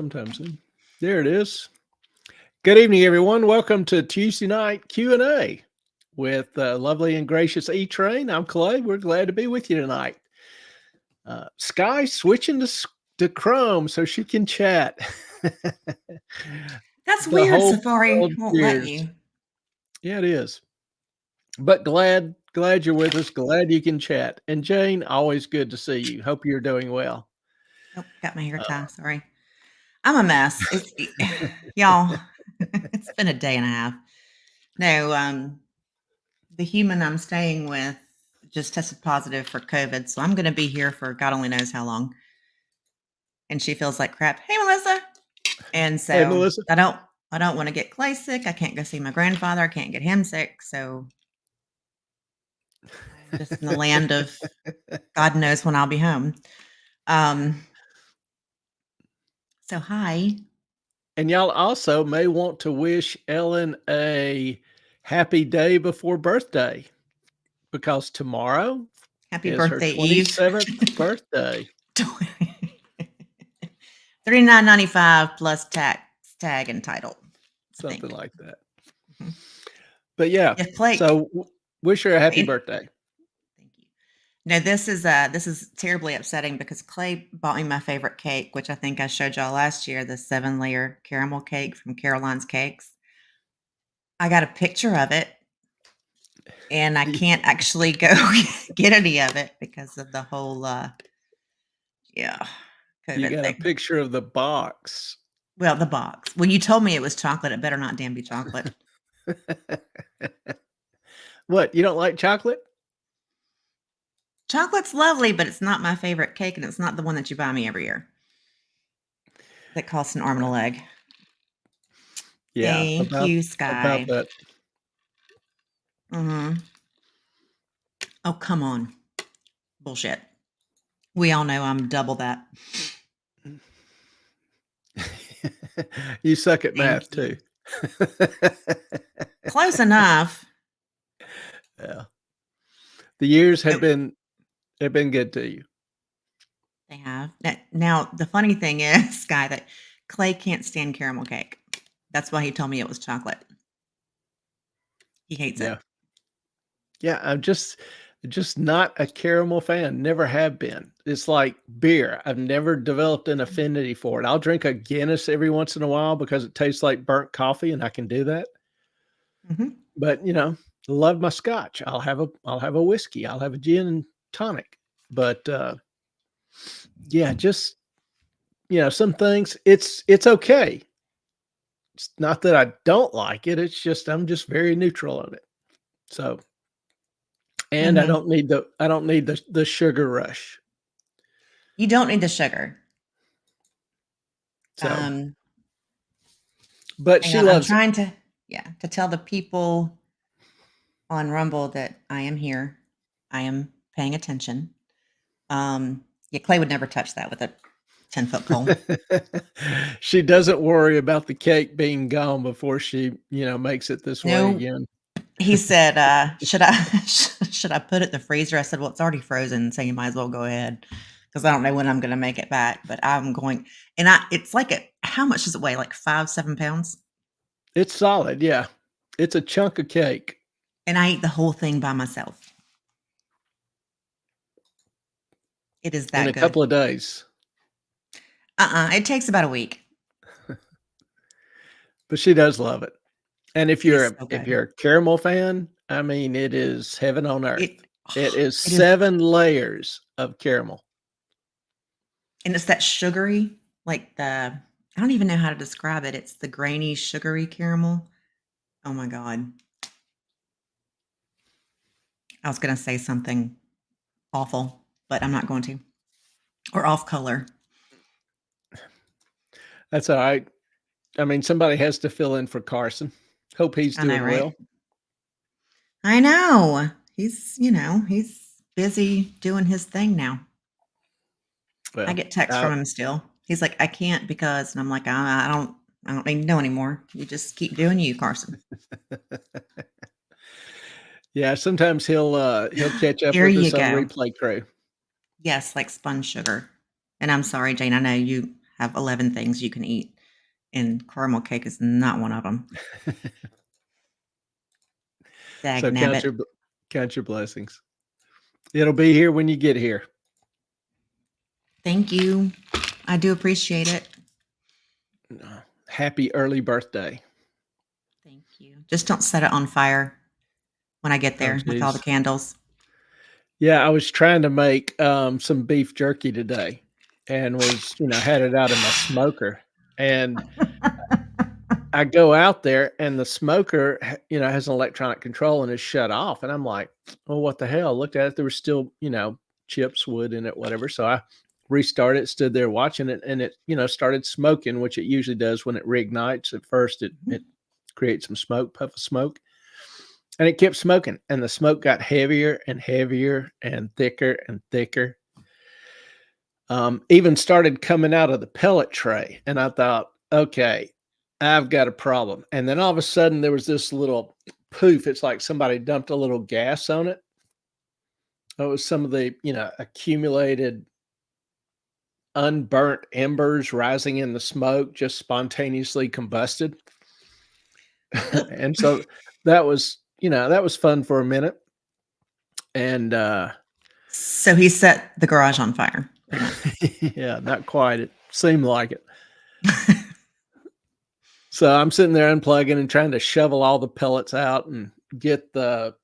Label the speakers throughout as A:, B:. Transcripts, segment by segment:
A: sometime soon. There it is. Good evening, everyone. Welcome to Tuesday night Q&A with lovely and gracious E-Train. I'm Clay. We're glad to be with you tonight. Sky switching to Chrome so she can chat.
B: That's
A: The
B: weird.
A: whole
B: Safari
A: world
B: won't let
A: cheers.
B: you.
A: Yeah, it is. But glad you're with us. Glad you can chat. And Jane, always good to see you. Hope you're doing well.
B: Oh, got my hair tie. Sorry. I'm a mess. It's y'all. It's been a day and a half. No, the human I'm staying with just tested positive for COVID, so I'm going to be here for God only knows how long. And she feels like crap. Hey, Melissa. And
A: Hey,
B: so
A: Melissa.
B: I don't want to get Clay sick. I can't go see my grandfather. I can't get him sick. So I'm just in the land of God knows when I'll be home. So hi.
A: And y'all also may want to wish Ellen a happy day before birthday because tomorrow
B: Happy
A: is her
B: birthday, Eve.
A: 27th birthday.
B: $39.95 plus tax, tag, and title.
A: Something like that.
B: Mhm.
A: But yeah,
B: If Clay,
A: so wish her a happy
B: wait,
A: birthday.
B: thank you. No, this is terribly upsetting because Clay bought me my favorite cake, which I think I showed y'all last year, the 7-layer caramel cake from Caroline's Cakes. I got a picture of it, and I can't actually go get any of it because of the whole
A: You
B: COVID
A: got a
B: thing.
A: picture of the box.
B: Well, the box. Well, you told me it was chocolate. It better not damn be chocolate.
A: What, you don't like chocolate?
B: Chocolate's lovely, but it's not my favorite cake, and it's not the one that you buy me every year. That costs an arm and a leg.
A: Yeah,
B: Thank
A: about
B: you, Sky.
A: that.
B: Oh, come on. Bullshit. We all know I'm double that.
A: You suck at
B: Thank
A: math
B: you.
A: too.
B: Close enough.
A: Yeah. The years
B: Oh,
A: have been good to you.
B: they have. Now, the funny thing is, Sky, that Clay can't stand caramel cake. That's why he told me it was chocolate. He hates it.
A: Yeah. Yeah, I'm just not a caramel fan, never have been. It's like beer. I've never developed an affinity for it. I'll drink a Guinness every once in a while because it tastes like burnt coffee and I can do that.
B: Mm-hmm.
A: But, love my scotch. I'll have a whiskey. I'll have a gin and tonic. But yeah, just some things it's okay. It's not that I don't like it. It's just I'm just very neutral on it. So, and
B: Mm-hmm.
A: I don't need the sugar rush.
B: You don't need the sugar.
A: So, but
B: Hang
A: she
B: on. I'm
A: loves it.
B: trying to tell the people on Rumble that I am here. I am paying attention. Yeah, Clay would never touch that with a 10-foot pole.
A: She doesn't worry about the cake being gone before she, makes it this way
B: No,
A: again.
B: he said, should I should I put it in the freezer? I said, well, it's already frozen, so you might as well go ahead because I don't know when I'm going to make it back, but I'm going. And it's like how much does it weigh? Like 5-7 pounds?
A: It's solid, yeah. It's a chunk of cake.
B: And I ate the whole thing by myself. It is
A: In
B: that
A: a
B: good.
A: couple of days.
B: It takes about a week.
A: But she does love it. And if
B: It
A: you're
B: is so good.
A: a caramel fan, I mean, it is heaven on earth.
B: It
A: It is
B: it is,
A: 7 layers of caramel.
B: and it's that sugary, like I don't even know how to describe it. It's the grainy, sugary caramel. Oh my God. I was going to say something awful, but I'm not going to. Or off color.
A: That's all right. I mean, somebody has to fill in for Carson. Hope he's
B: I know,
A: doing
B: right?
A: well.
B: I know. He's busy doing his thing now. I
A: Well,
B: get texts from him still. He's like, I can't because, and I'm like, I don't need to know anymore. You just keep doing you, Carson.
A: yeah, sometimes he'll catch up
B: Here
A: with
B: you
A: us on
B: go.
A: Replay Crew.
B: Yes, like spun sugar. And I'm sorry, Jane. I know you have 11 things you can eat, and caramel cake is not one of them.
A: So
B: Dag nabbit.
A: count your blessings. It'll be here when you get here.
B: Thank you. I do appreciate it.
A: Happy early birthday.
B: Thank you. Just don't set it on fire when I get
A: Oh,
B: there with all the
A: geez.
B: candles.
A: Yeah, I was trying to make some beef jerky today and was, had it out in my smoker. And I go out there and the smoker, has an electronic control and is shut off. And I'm like, well, what the hell? Looked at it. There was still, chips, wood in it, whatever. So I restarted, stood there watching it, and it, started smoking, which it usually does when it reignites. At first, it creates some smoke, puff of smoke. And it kept smoking, and the smoke got heavier and heavier and thicker and thicker. Even started coming out of the pellet tray, and I thought, okay, I've got a problem. And then all of a sudden, there was this little poof. It's like somebody dumped a little gas on it. It was some of the, accumulated unburnt embers rising in the smoke, just spontaneously combusted. And so that was, that was fun for a minute. And
B: So he set the garage on fire.
A: yeah, not quite. It seemed like it. So I'm sitting there unplugging and trying to shovel all the pellets out and get the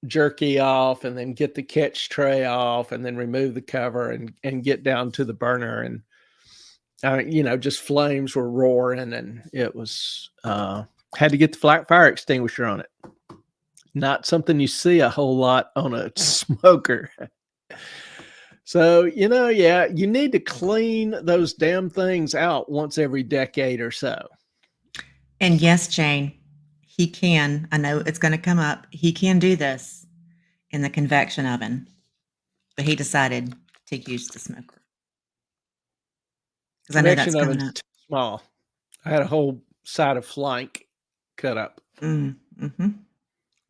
A: jerky off, and then get the catch tray off, and then remove the cover and get down to the burner. And just flames were roaring, and it was had to get the flat fire extinguisher on it. Not something you see a whole lot on a smoker. So, yeah, you need to clean those damn things out once every decade or so.
B: And yes, Jane, he can. I know it's going to come up. He can do this in the convection oven, but he decided to use the smoker. Because I know that's
A: Convection
B: coming
A: oven's
B: up.
A: too small. I had a whole side of flank cut up.
B: Mm-hmm.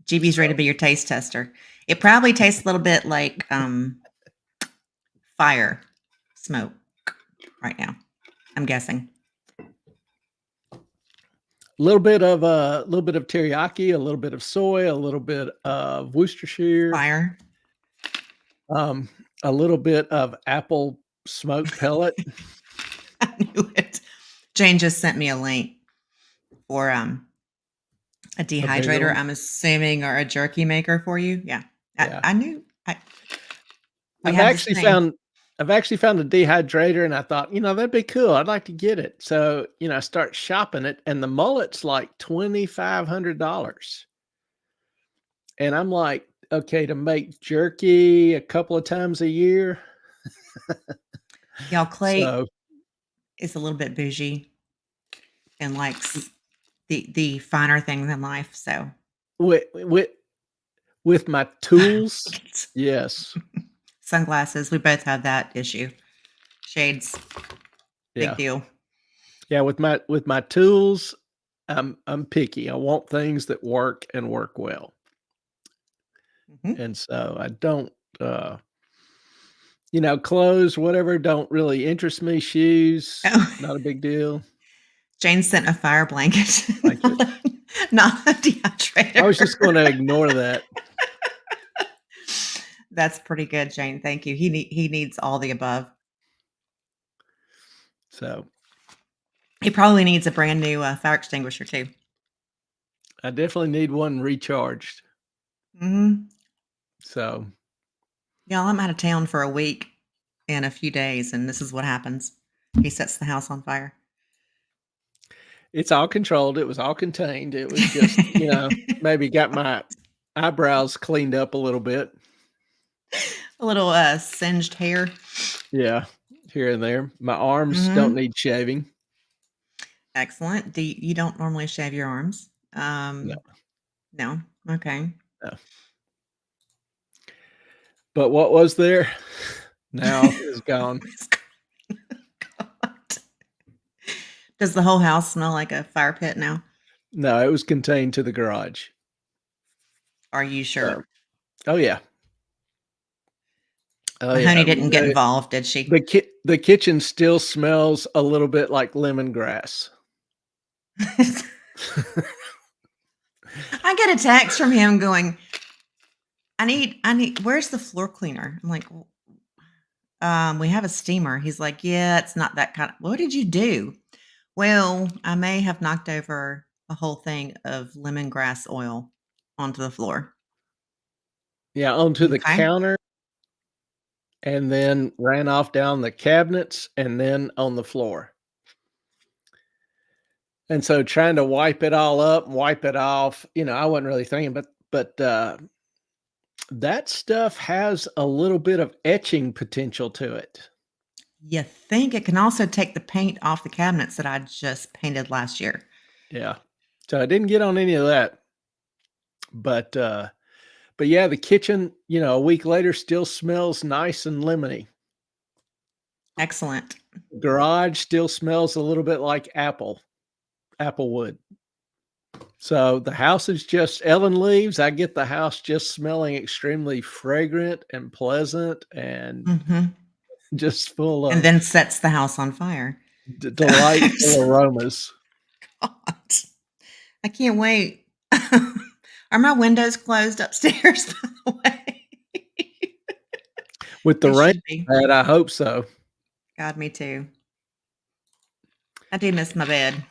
B: GB's ready to be your taste tester. It probably tastes a little bit like fire smoke right now, I'm guessing.
A: A little bit of teriyaki, a little bit of soy, a little bit of Worcestershire,
B: Fire.
A: a little bit of apple smoked pellet.
B: I knew it. Jane just sent me a link for a dehydrator. I'm assuming, or a jerky maker for you. Yeah,
A: Yeah.
B: I knew.
A: I've actually found a dehydrator, and I thought, that'd be cool. I'd like to get it. So, I start shopping it, and the mullet's like $2,500. And I'm like, okay, to make jerky a couple of times a year.
B: Y'all, Clay
A: So,
B: is a little bit bougie and likes the finer things in life. So
A: with my tools, yes.
B: Sunglasses, we both have that issue. Shades, big deal.
A: Yeah, with my tools, I'm picky. I want things that work and work well.
B: Mhm.
A: And so I don't clothes, whatever, don't really interest me. Shoes,
B: Oh.
A: not a big deal.
B: Jane sent a fire blanket,
A: Blanket.
B: not a dehydrator.
A: I was just going to ignore that.
B: That's pretty good, Jane. Thank you. He needs all the above.
A: So
B: He probably needs a brand new fire extinguisher too.
A: I definitely need one recharged.
B: Mm-hmm.
A: So,
B: Y'all, I'm out of town for a week and a few days, and this is what happens. He sets the house on fire.
A: it's all controlled. It was all contained. It was just, maybe got my eyebrows cleaned up a little bit.
B: A little singed hair.
A: Yeah, here and there. My arms don't need shaving.
B: Excellent. You don't normally shave your arms?
A: No.
B: No? Okay.
A: No. But what was there now is gone.
B: God. Does the whole house smell like a fire pit now?
A: No, it was contained to the garage.
B: Are you sure?
A: Oh, yeah. Oh, yeah.
B: Mahoney didn't get involved, did she?
A: The kitchen still smells a little bit like lemongrass.
B: I get a text from him going, I need, where's the floor cleaner? I'm like, "Well, we have a steamer." He's like, "Yeah, it's not that kind of, what did you do?" Well, I may have knocked over a whole thing of lemongrass oil onto the floor.
A: Yeah, onto the
B: Okay.
A: counter and then ran off down the cabinets and then on the floor. And so trying to wipe it all up, wipe it off, I wasn't really thinking, but that stuff has a little bit of etching potential to it.
B: You think it can also take the paint off the cabinets that I just painted last year.
A: Yeah. So I didn't get on any of that, but, uh but yeah, the kitchen, a week later still smells nice and lemony.
B: Excellent.
A: Garage still smells a little bit like applewood. So the house is just Ellen leaves, I get the house just smelling extremely fragrant and pleasant and
B: Mhm.
A: just full
B: And
A: of
B: then sets the house on fire. So
A: delightful aromas.
B: God, I can't wait. Are my windows closed upstairs, by the way?
A: With the
B: They
A: rain
B: should be.
A: that I hope so.
B: God, me too. I do miss my bed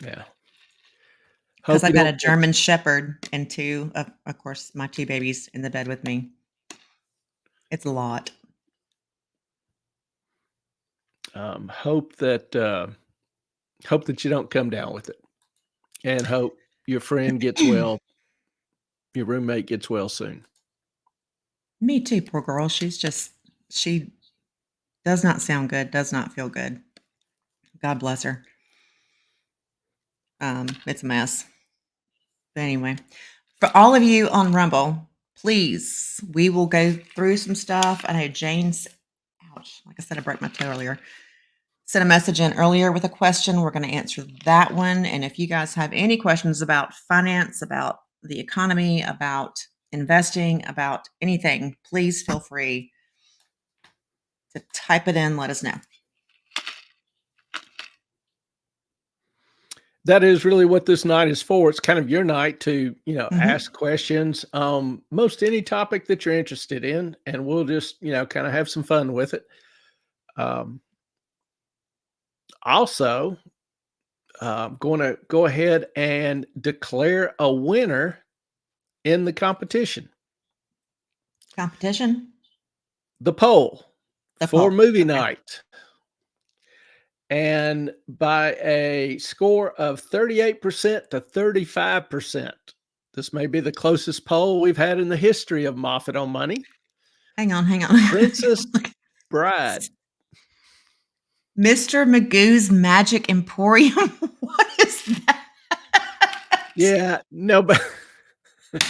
A: Yeah.
B: because
A: Hope
B: I
A: you
B: got
A: don't
B: a German Shepherd and two, of course, my two babies in the bed with me. It's a lot.
A: hope that, hope that you don't come down with it, and hope your friend gets well, your roommate gets well soon.
B: Me too, poor girl. She does not sound good, does not feel good. God bless her. It's a mess. But anyway, for all of you on Rumble, please, we will go through some stuff. I know Jane's, ouch, like I said, I broke my toe earlier. Sent a message in earlier with a question. We're going to answer that one. And if you guys have any questions about finance, about the economy, about investing, about anything, please feel free to type it in. Let us know.
A: That is really what this night is for. It's kind of your night to,
B: Mhm.
A: ask questions, most any topic that you're interested in, and we'll just, kind of have some fun with it. Um, Also, I'm going to go ahead and declare a winner in the competition.
B: Competition?
A: The poll
B: The
A: for
B: poll.
A: movie
B: Okay.
A: night. And by a score of 38% to 35%, this may be the closest poll we've had in the history of Moffat on Money.
B: Hang on, hang on.
A: Princess Bride.
B: Mr. Magoo's Magic Emporium? What is that?
A: Yeah, nobody
B: No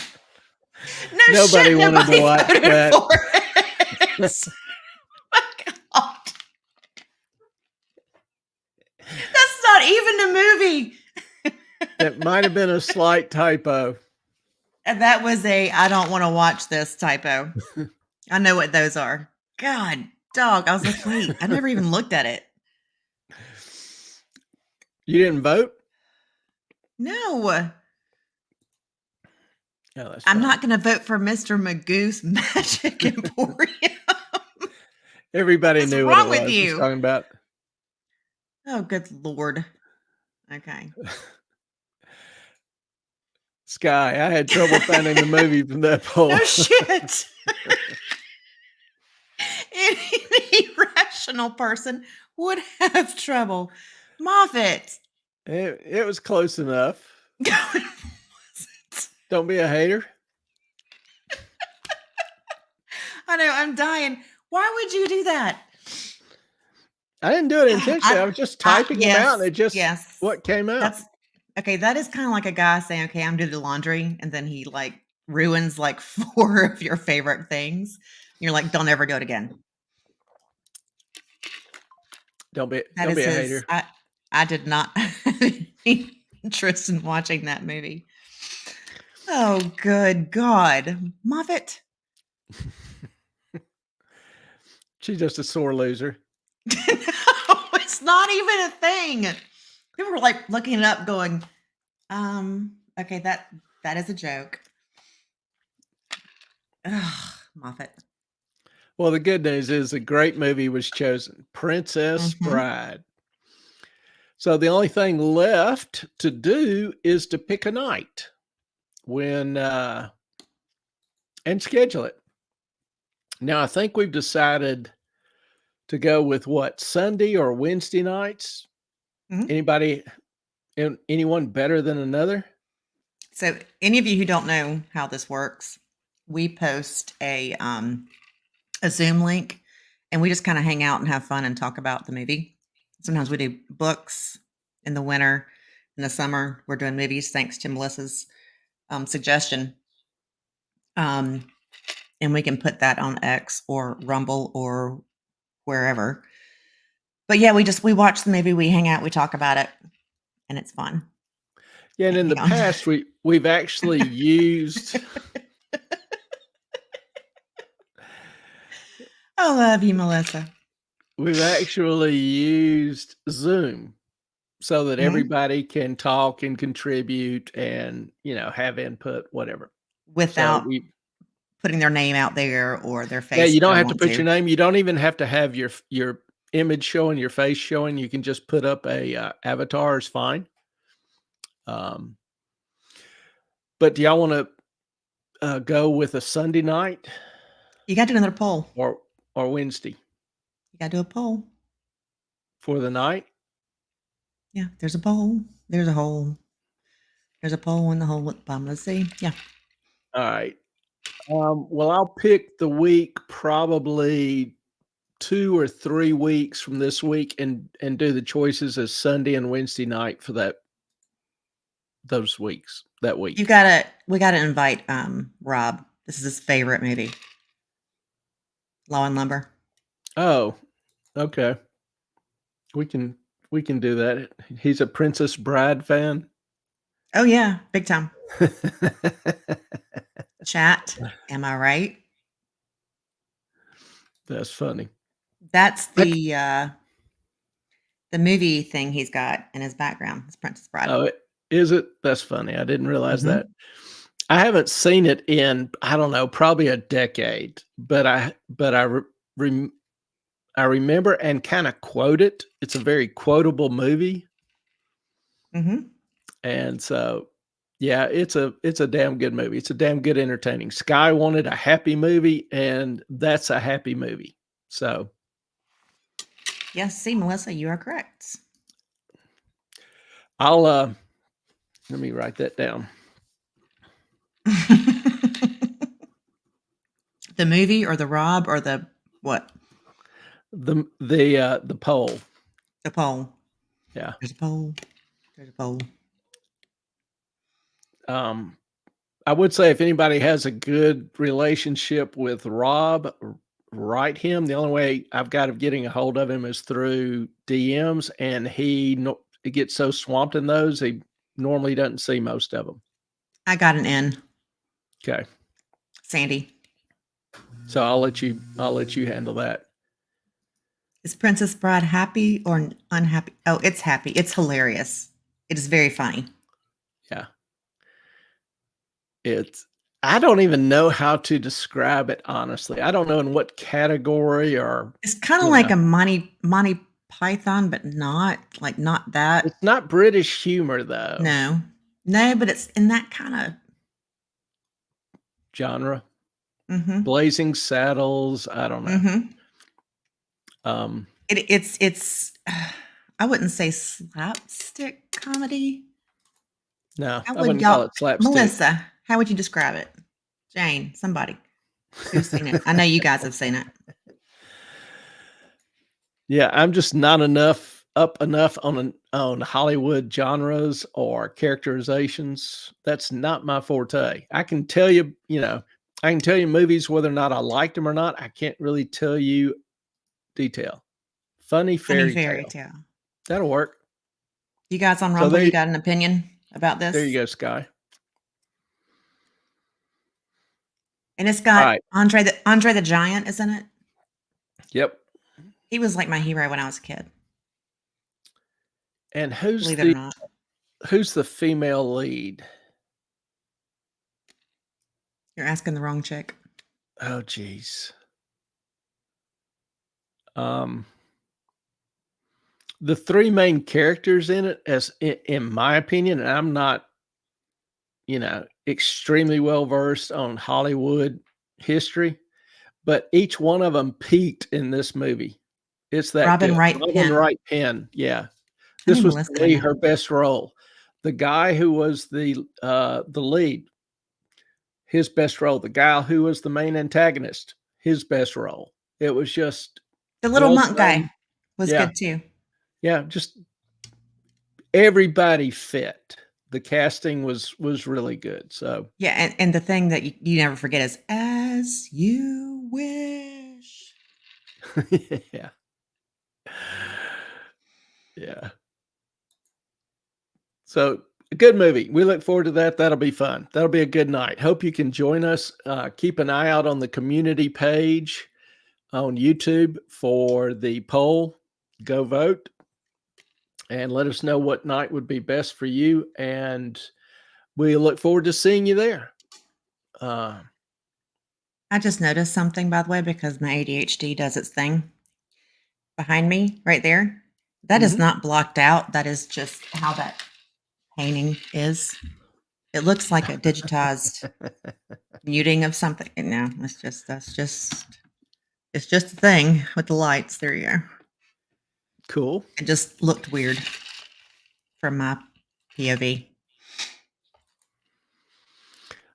A: nobody
B: shit,
A: wanted to
B: nobody
A: watch
B: voted
A: that.
B: for it. My God. That's not even a movie.
A: That might have been a slight typo.
B: And that was a I don't want to watch this typo. I know what those are. God, dog. I was like, wait, I never even looked at it.
A: You didn't vote?
B: No,
A: Oh, that's
B: I'm
A: fine.
B: not going to vote for Mr. Magoo's Magic Emporium.
A: Everybody
B: What's
A: knew what it
B: wrong with
A: was. It's
B: you?
A: talking about
B: Oh, good Lord. Okay.
A: Sky. I had trouble finding the movie from that poll.
B: No shit. Any rational person would have trouble. Moffat.
A: It was close enough.
B: God, was it?
A: Don't be a hater.
B: I know, I'm dying. Why would you do that?
A: I didn't do it intentionally. I was just typing them out, and
B: Yes,
A: it just
B: yes.
A: what came out.
B: That's okay. That is kind of like a guy saying, "Okay, I'm doing the laundry," and then he like ruins like four of your favorite things. You're like, "Don't ever do it again." That
A: Don't
B: is
A: be a
B: his.
A: hater.
B: I did not have any interest in watching that movie. Oh, good God, Moffat!
A: She's just a sore loser.
B: No, it's not even a thing. People were like looking it up, going, okay, that is a joke. Ugh, Moffat.
A: Well, the good news is a great movie was chosen, Princess
B: Mhm.
A: Bride. So the only thing left to do is to pick a night when and schedule it. Now I think we've decided to go with what, Sunday or Wednesday nights?
B: Mhm.
A: Anybody anyone better than another?
B: So, any of you who don't know how this works, we post a Zoom link, and we just kind of hang out and have fun and talk about the movie. Sometimes we do books in the winter. In the summer, we're doing movies, thanks to Melissa's suggestion. Um, and we can put that on X or Rumble or wherever. But yeah, we watch the movie, we hang out, we talk about it, and it's fun.
A: Yeah, and in the
B: Hang on.
A: past we've actually used
B: I love you, Melissa.
A: we've actually used Zoom so that
B: Mhm.
A: everybody can talk and contribute and, have input, whatever. So
B: Without
A: we
B: putting their name out there or their
A: Yeah,
B: face
A: you
B: if they
A: don't
B: don't
A: have to
B: want
A: put
B: to.
A: your name. You don't even have to have your image showing, your face showing. You can just put up a, avatar is fine. Um, but do y'all wanna, go with a Sunday night
B: You gotta do another poll.
A: or Wednesday
B: You gotta do a poll.
A: for the night?
B: Yeah, there's a poll. There's a hole. There's a poll in the hole at the bottom of the sea. Yeah.
A: Alright. Well, I'll pick the week probably 2 or 3 weeks from this week and do the choices as Sunday and Wednesday night for that week.
B: We gotta invite Rob. This is his favorite movie. Law and Lumber.
A: Oh, okay. We can we can do that. He's a Princess Bride fan?
B: Oh yeah, big time. Chat. Am I right?
A: That's funny.
B: That's
A: Like
B: the movie thing he's got in his background. It's Princess Bride.
A: oh, is it? That's funny. I didn't realize that.
B: Mhm.
A: I haven't seen it in, I don't know, probably a decade, but I remember and kinda quote it. It's a very quotable movie,
B: Mhm.
A: and so, yeah, it's a damn good movie. It's a damn good entertaining. Sky wanted a happy movie, and that's a happy movie. So,
B: Yes, see, Melissa, you are correct.
A: I'll, let me write that down.
B: The movie or the Rob or the what?
A: The poll.
B: The poll.
A: Yeah.
B: There's a poll. There's a poll.
A: Um, I would say if anybody has a good relationship with Rob, write him. The only way I've got of getting a hold of him is through DMs, and he gets so swamped in those, he normally doesn't see most of them.
B: I got an N.
A: Okay.
B: Sandy.
A: So I'll let you handle that.
B: Is Princess Bride happy or unhappy? Oh, it's happy. It's hilarious. It is very funny.
A: Yeah. It's I don't even know how to describe it, honestly. I don't know in what category or,
B: It's kind of
A: you
B: like
A: know,
B: a Monty Python, but not like not that.
A: it's not British humor though.
B: No, no, but it's in that kind of.
A: Genre.
B: Mm-hmm.
A: Blazing Saddles, I don't know.
B: Mm-hmm.
A: Um,
B: It's. I wouldn't say slapstick comedy.
A: no,
B: How
A: I
B: would
A: wouldn't call
B: y'all,
A: it slapstick.
B: Melissa? How would you describe it? Jane, somebody who's seen it. I know you guys have seen it.
A: Yeah, I'm just not enough on Hollywood genres or characterizations. That's not my forte. I can tell you movies whether or not I liked them or not. I can't really tell you detail. Funny
B: Funny
A: fairy
B: fairy
A: tale.
B: tale.
A: That'll work.
B: You guys on
A: So
B: Rumble, you got an opinion about
A: there you
B: this?
A: go, Sky.
B: And it's
A: All
B: got
A: right.
B: Andre the Giant is in it.
A: Yep.
B: He was like my hero when I was a kid.
A: And
B: Believe it or not.
A: who's the female lead?
B: You're asking the wrong chick.
A: Oh, geez. The three main characters in it, as in my opinion, and I'm not, extremely well versed on Hollywood history, but each one of them peaked in this movie. It's that
B: Robin
A: good.
B: Wright
A: Robin
B: Penn.
A: Wright Penn, yeah.
B: I
A: This
B: need to
A: was to
B: listen to
A: me
B: him.
A: her best role. The guy who was the lead, his best role. The guy who was the main antagonist, his best role. It was just
B: The little
A: well
B: monk
A: done.
B: guy was
A: Yeah.
B: good too.
A: Yeah, just everybody fit. The casting was really good. So
B: Yeah, and the thing that you never forget is "As You Wish."
A: yeah. Yeah. So a good movie. We look forward to that. That'll be fun. That'll be a good night. Hope you can join us. Keep an eye out on the community page on YouTube for the poll. Go vote and let us know what night would be best for you. And we look forward to seeing you there.
B: I just noticed something, by the way, because my ADHD does its thing. Behind me, right there, that is not blocked out. That is just how that painting is. It looks like a digitized muting of something. No, it's just it's just a thing with the lights. There you go.
A: Cool.
B: It just looked weird from my POV.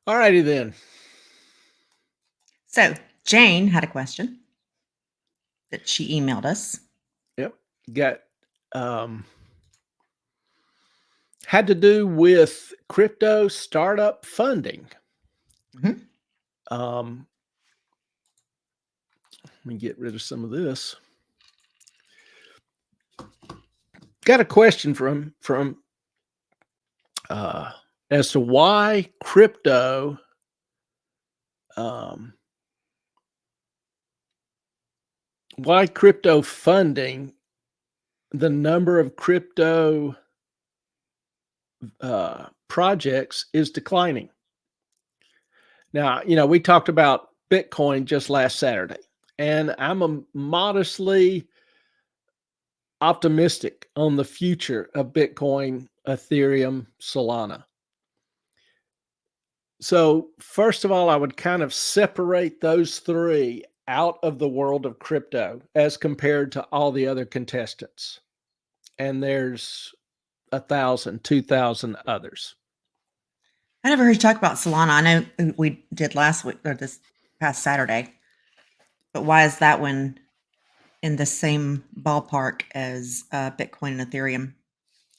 A: All righty then.
B: So Jane had a question that she emailed us.
A: Yep. Got had to do with crypto startup funding.
B: Mhm.
A: Let me get rid of some of this. Got a question from as to why crypto funding, the number of crypto projects is declining. Now, we talked about Bitcoin just last Saturday, and I'm modestly optimistic on the future of Bitcoin, Ethereum, Solana. So, first of all, I would kind of separate those three out of the world of crypto as compared to all the other contestants. And there's 1,000, 2,000 others.
B: I never heard you talk about Solana. I know we did last week or this past Saturday, but why is that one in the same ballpark as Bitcoin and Ethereum?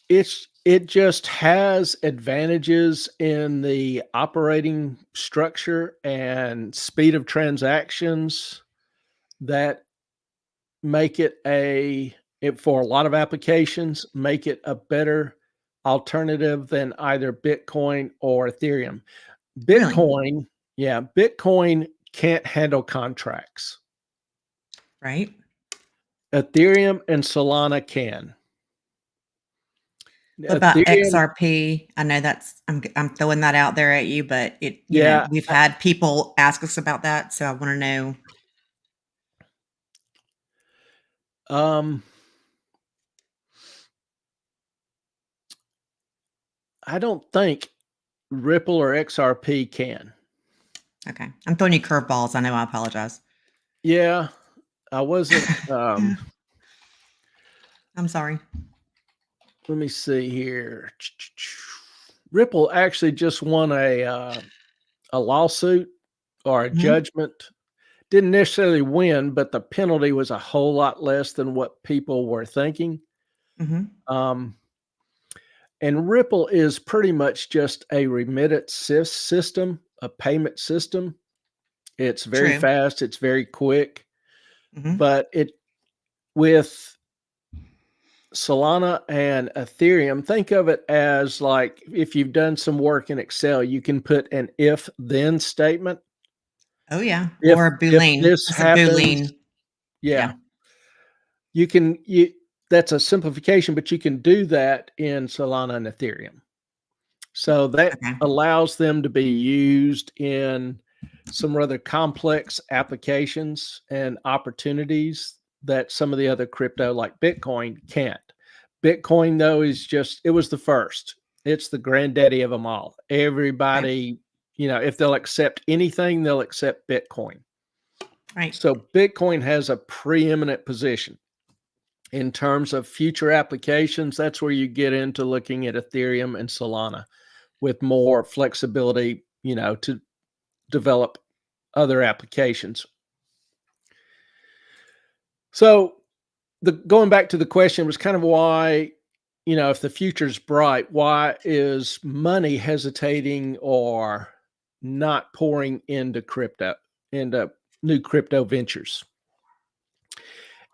A: It just has advantages in the operating structure and speed of transactions that make it for a lot of applications, make it a better alternative than either Bitcoin or Ethereum. Bitcoin, yeah, Bitcoin can't handle contracts.
B: Right.
A: Ethereum and Solana can.
B: What about XRP? I know that's I'm throwing that out there at you, but we've had people ask us about that, so I want to know.
A: I don't think Ripple or XRP can.
B: Okay. I'm throwing you curveballs. I know. I apologize.
A: Yeah, I wasn't.
B: I'm sorry.
A: Let me see here. Ripple actually just won a lawsuit or a judgment. Didn't necessarily win, but the penalty was a whole lot less than what people were thinking. And Ripple is pretty much just a remittance system, a payment system. It's very fast. It's very quick. But with Solana and Ethereum, think of it as like if you've done some work in Excel, you can put an if-then statement.
B: Oh, yeah.
A: If
B: Or a Boolean.
A: this happens,
B: Yeah.
A: Yeah. You that's a simplification, but you can do that in Solana and Ethereum. So that
B: Okay.
A: allows them to be used in some rather complex applications and opportunities that some of the other crypto like Bitcoin can't. Bitcoin, though, it was the first. It's the granddaddy of them all.
B: Right.
A: Everybody, if they'll accept anything, they'll accept Bitcoin.
B: Right.
A: So Bitcoin has a preeminent position in terms of future applications. That's where you get into looking at Ethereum and Solana with more flexibility, to develop other applications. So going back to the question was kind of why, if the future's bright, why is money hesitating or not pouring into new crypto ventures?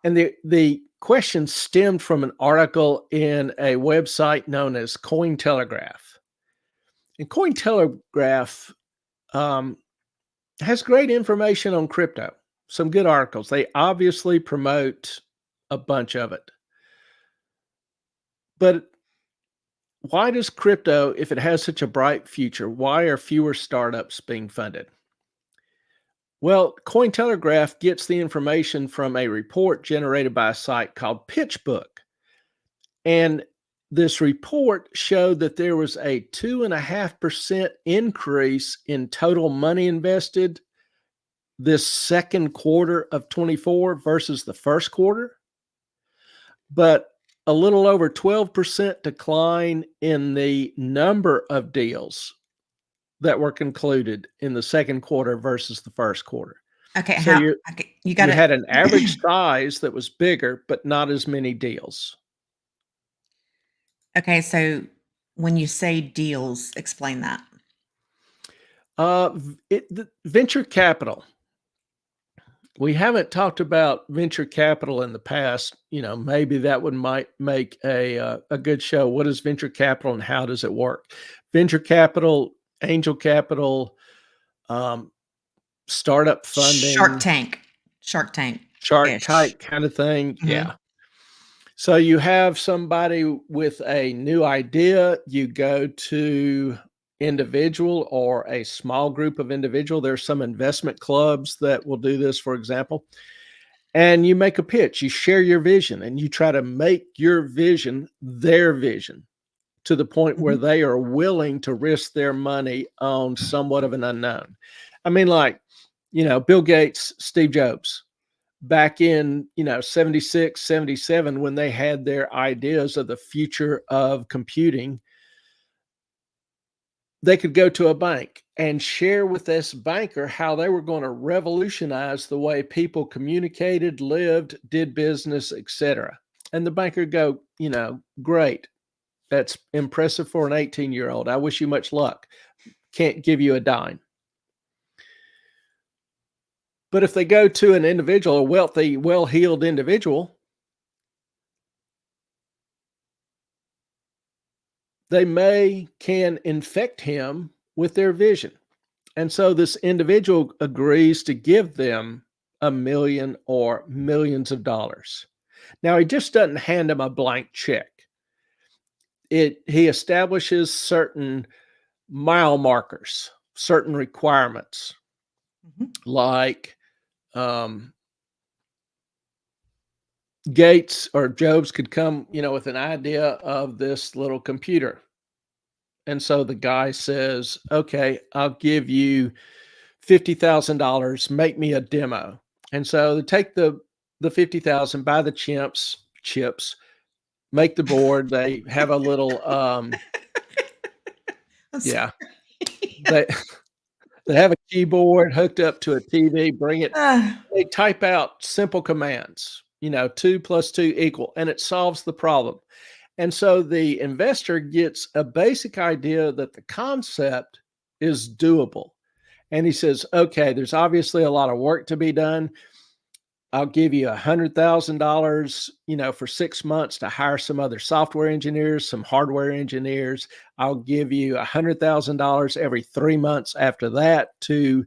A: And the question stemmed from an article in a website known as Cointelegraph. And Cointelegraph has great information on crypto, some good articles. They obviously promote a bunch of it. But why does crypto, if it has such a bright future, why are fewer startups being funded? Well, Cointelegraph gets the information from a report generated by a site called PitchBook. And this report showed that there was a 2.5% increase in total money invested this second quarter of 24 versus the first quarter, but a little over 12% decline in the number of deals that were concluded in the second quarter versus the first quarter.
B: Okay.
A: So you
B: Okay,
A: you had an average size that was bigger, but not as many deals.
B: Okay, so when you say deals, explain that.
A: The venture capital. We haven't talked about venture capital in the past. Maybe that might make a good show. What is venture capital and how does it work? Venture capital, angel capital, startup
B: Shark
A: funding,
B: Tank. Shark Tank
A: shark
B: ish.
A: type kind of thing.
B: Mhm.
A: Yeah. So you have somebody with a new idea, you go to individual or a small group of individual. There's some investment clubs that will do this, for example, and you make a pitch, you share your vision, and you try to make your vision their vision to the point where
B: Mhm.
A: they are willing to risk their money on somewhat of an unknown. I mean, like, Bill Gates, Steve Jobs, back in 76, 77, when they had their ideas of the future of computing, they could go to a bank and share with this banker how they were going to revolutionize the way people communicated, lived, did business, etc. And the banker go, great, that's impressive for an 18-year-old. I wish you much luck. Can't give you a dime. But if they go to an individual, a wealthy, well-heeled individual, they can infect him with their vision. And so this individual agrees to give them $1 million or millions of dollars. Now, he just doesn't hand them a blank check. He establishes certain mile markers, certain requirements,
B: Mhm.
A: like Gates or Jobs could come, with an idea of this little computer. And so the guy says, okay, I'll give you $50,000, make me a demo. And so they take the 50,000, buy the chips, make the board. They have a little,
B: I'm
A: yeah,
B: sorry.
A: they, they have a keyboard hooked up to a TV, bring it,
B: Ah,
A: they type out simple commands, 2 plus 2 equal, and it solves the problem. And so the investor gets a basic idea that the concept is doable. And he says, okay, there's obviously a lot of work to be done. I'll give you $100,000, for 6 months to hire some other software engineers, some hardware engineers. I'll give you $100,000 every 3 months after that to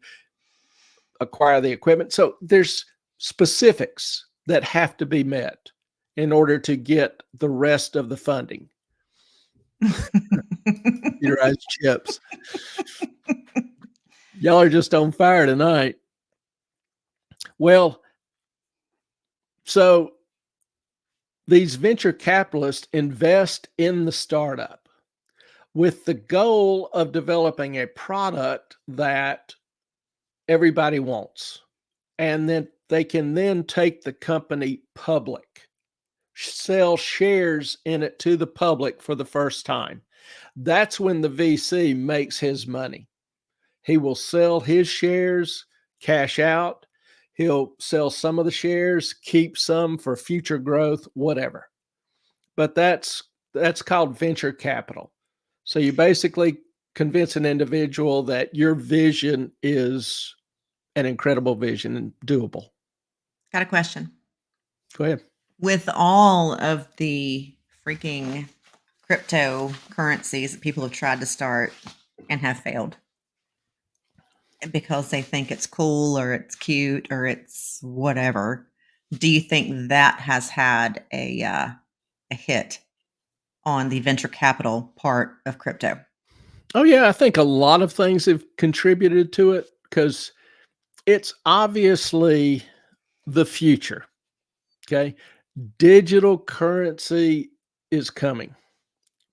A: acquire the equipment. So there's specifics that have to be met in order to get the rest of the funding. Computerized chips. Y'all are just on fire tonight. Well, so these venture capitalists invest in the startup with the goal of developing a product that everybody wants. And then they can then take the company public, sell shares in it to the public for the first time. That's when the VC makes his money. He will sell his shares, cash out. He'll sell some of the shares, keep some for future growth, whatever. But that's called venture capital. So you basically convince an individual that your vision is an incredible vision and doable.
B: Got a question.
A: Go ahead.
B: With all of the freaking cryptocurrencies that people have tried to start and have failed because they think it's cool or it's cute or it's whatever, do you think that has had a hit on the venture capital part of crypto?
A: Oh, yeah. I think a lot of things have contributed to it because it's obviously the future. Okay. Digital currency is coming.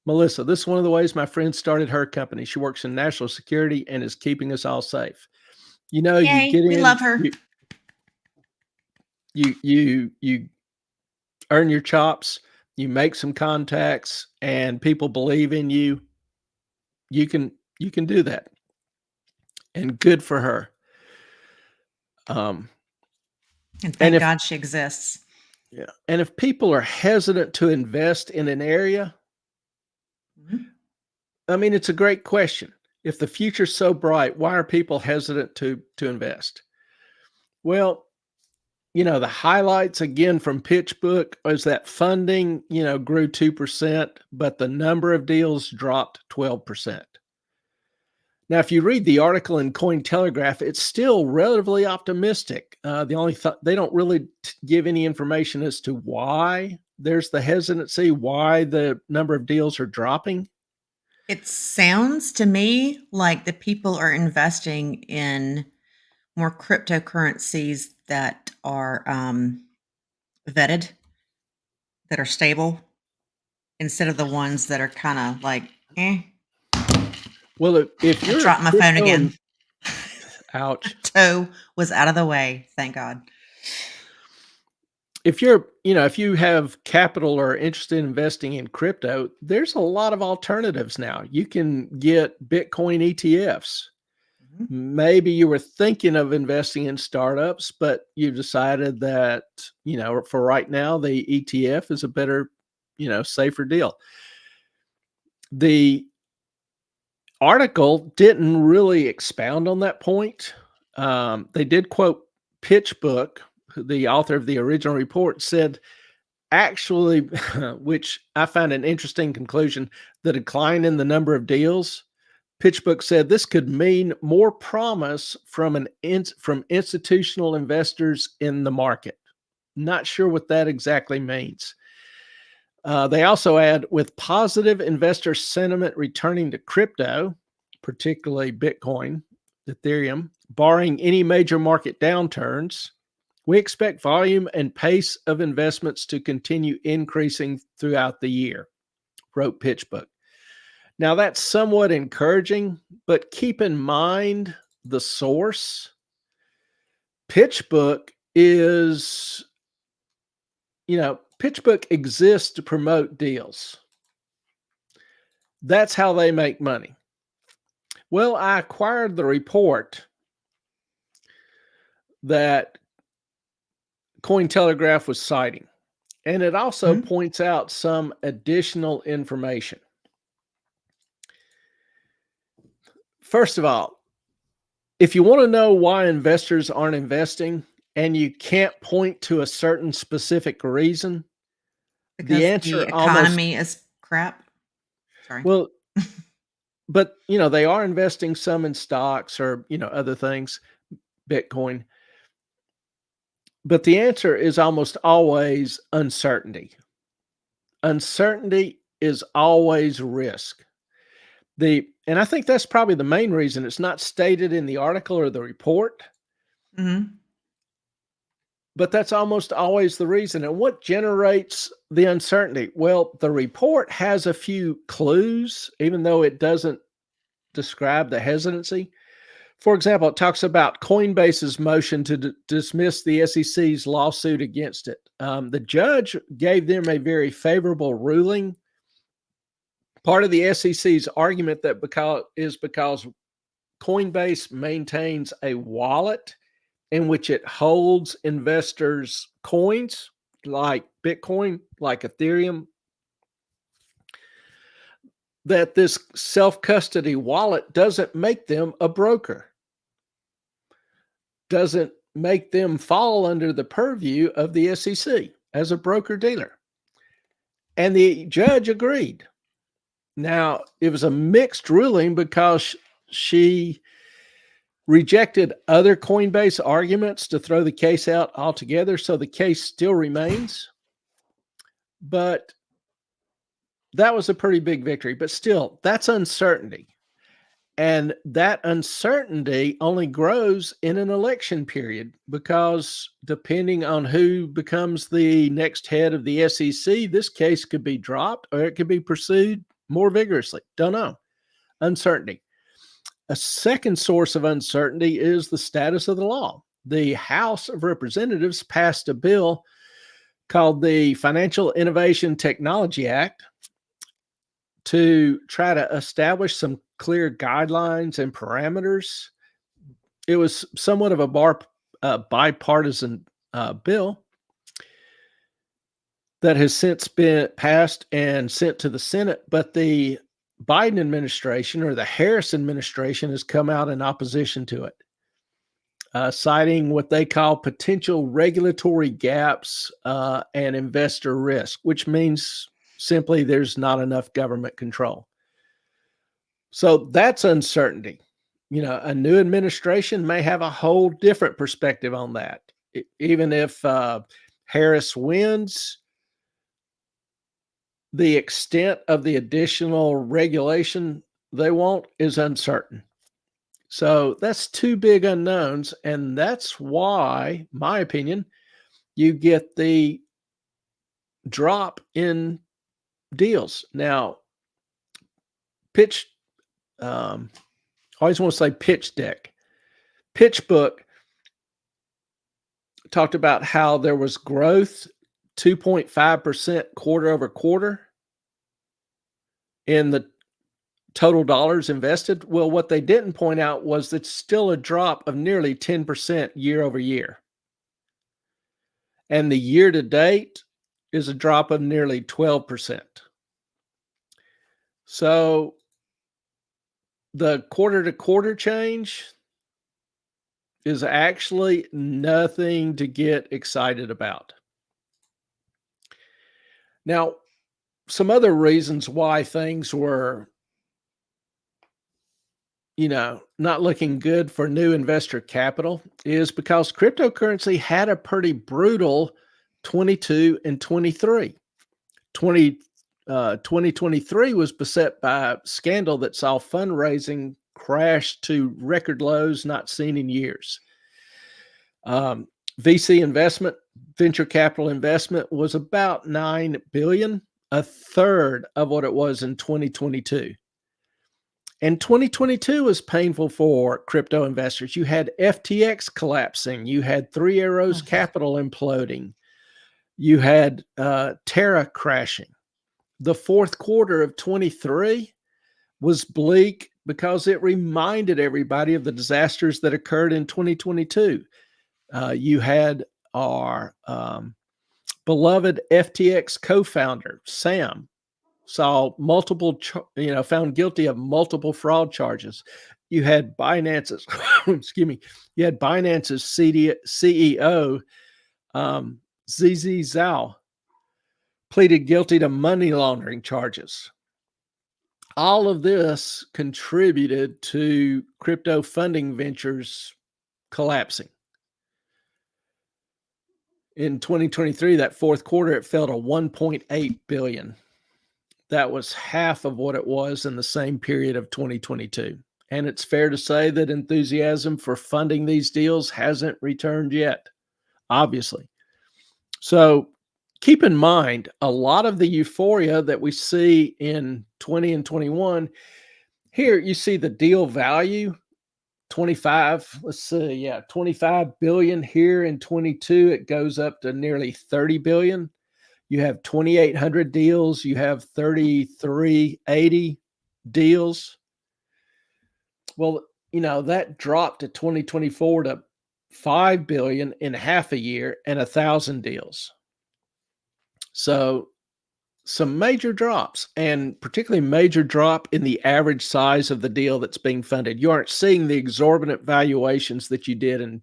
A: Melissa, this is one of the ways my friend started her company. She works in national security and is keeping us all safe. You know, you
B: Yay,
A: get
B: we
A: in,
B: love her.
A: you earn your chops, you make some contacts, and people believe in you. You can do that, and good for her.
B: And
A: and
B: thank
A: if
B: God she exists.
A: yeah, and if people are hesitant to invest in an area,
B: Mhm.
A: I mean, it's a great question. If the future's so bright, why are people hesitant to invest? Well, the highlights again from PitchBook is that funding, grew 2%, but the number of deals dropped 12%. Now, if you read the article in Cointelegraph, it's still relatively optimistic. The only they don't really give any information as to why there's the hesitancy, why the number of deals are dropping.
B: It sounds to me like the people are investing in more cryptocurrencies that are vetted, that are stable, instead of the ones that are kind of like, eh.
A: Well, if
B: I
A: you're a
B: dropped my phone
A: crypto
B: again.
A: ouch.
B: Toe was out of the way. Thank God.
A: If you have capital or interested in investing in crypto, there's a lot of alternatives now. You can get Bitcoin ETFs.
B: Mhm.
A: Maybe you were thinking of investing in startups, but you decided that, for right now, the ETF is a better, safer deal. The article didn't really expound on that point. They did quote PitchBook, the author of the original report, said actually, which I found an interesting conclusion, the decline in the number of deals. PitchBook said this could mean more promise from from institutional investors in the market. Not sure what that exactly means. They also add, with positive investor sentiment returning to crypto, particularly Bitcoin, Ethereum, barring any major market downturns, we expect volume and pace of investments to continue increasing throughout the year, wrote PitchBook. Now, that's somewhat encouraging, but keep in mind the source. PitchBook is, PitchBook exists to promote deals. That's how they make money. Well, I acquired the report that Cointelegraph was citing, and it also
B: Mhm.
A: points out some additional information. First of all, if you want to know why investors aren't investing and you can't point to a certain specific reason, the
B: Because the
A: answer almost,
B: economy is crap. Sorry.
A: well, but they are investing some in stocks or, other things, Bitcoin. But the answer is almost always uncertainty. Uncertainty is always risk. And I think that's probably the main reason it's not stated in the article or the report,
B: Mhm.
A: but that's almost always the reason. And what generates the uncertainty? Well, the report has a few clues, even though it doesn't describe the hesitancy. For example, it talks about Coinbase's motion to dismiss the SEC's lawsuit against it. The judge gave them a very favorable ruling. Part of the SEC's argument that because Coinbase maintains a wallet in which it holds investors' coins like Bitcoin, like Ethereum, that this self-custody wallet doesn't make them a broker, doesn't make them fall under the purview of the SEC as a broker-dealer. And the judge agreed. Now, it was a mixed ruling because she rejected other Coinbase arguments to throw the case out altogether. So the case still remains. But that was a pretty big victory. But still, that's uncertainty. And that uncertainty only grows in an election period because depending on who becomes the next head of the SEC, this case could be dropped or it could be pursued more vigorously. Don't know. Uncertainty. A second source of uncertainty is the status of the law. The House of Representatives passed a bill called the Financial Innovation Technology Act to try to establish some clear guidelines and parameters. It was somewhat of a bipartisan bill that has since been passed and sent to the Senate, but the Biden administration or the Harris administration has come out in opposition to it, citing what they call potential regulatory gaps and investor risk, which means simply there's not enough government control. So that's uncertainty. A new administration may have a whole different perspective on that. Even if Harris wins, the extent of the additional regulation they want is uncertain. So that's two big unknowns. And that's why, my opinion, you get the drop in deals. Now, I always want to say pitch deck. PitchBook talked about how there was growth 2.5% quarter over quarter in the total dollars invested. Well, what they didn't point out was that still a drop of nearly 10% year over year. And the year to date is a drop of nearly 12%. So the quarter to quarter change is actually nothing to get excited about. Now, some other reasons why things were, not looking good for new investor capital is because cryptocurrency had a pretty brutal 22 and 23. 2023 was beset by a scandal that saw fundraising crash to record lows not seen in years. VC investment, venture capital investment was about $9 billion, a third of what it was in 2022. And 2022 was painful for crypto investors. You had FTX collapsing. You had Three Arrows Capital imploding. You had Terra crashing. The fourth quarter of 23 was bleak because it reminded everybody of the disasters that occurred in 2022. You had our beloved FTX co-founder, Sam, saw found guilty of multiple fraud charges. You had Binance's, excuse me, you had Binance's CEO, ZZ Zhao, pleaded guilty to money laundering charges. All of this contributed to crypto funding ventures collapsing. In 2023, that fourth quarter, it fell to 1.8 billion. That was half of what it was in the same period of 2022. And it's fair to say that enthusiasm for funding these deals hasn't returned yet, obviously. So keep in mind, a lot of the euphoria that we see in 20 and 21, here you see the deal value, 25, let's see, yeah, 25 billion here in 22. It goes up to nearly 30 billion. You have 2,800 deals. You have 3,380 deals. Well, that dropped to 2024 to 5 billion in half a year and 1,000 deals. So some major drops, and particularly major drop in the average size of the deal that's being funded. You aren't seeing the exorbitant valuations that you did in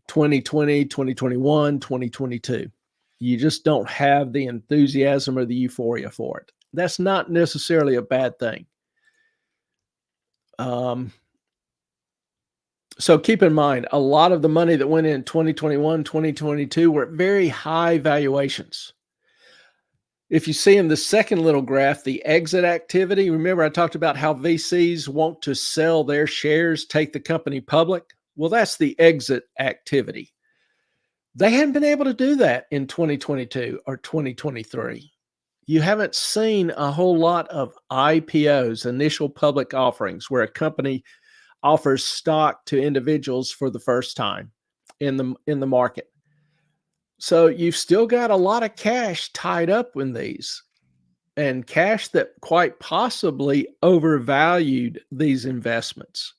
A: 2020, 2021, 2022. You just don't have the enthusiasm or the euphoria for it. That's not necessarily a bad thing. So keep in mind, a lot of the money that went in 2021, 2022 were at very high valuations. If you see in the second little graph, the exit activity, remember I talked about how VCs want to sell their shares, take the company public? Well, that's the exit activity. They hadn't been able to do that in 2022 or 2023. You haven't seen a whole lot of IPOs, initial public offerings, where a company offers stock to individuals for the first time in the market. So you've still got a lot of cash tied up in these, and cash that quite possibly overvalued these investments.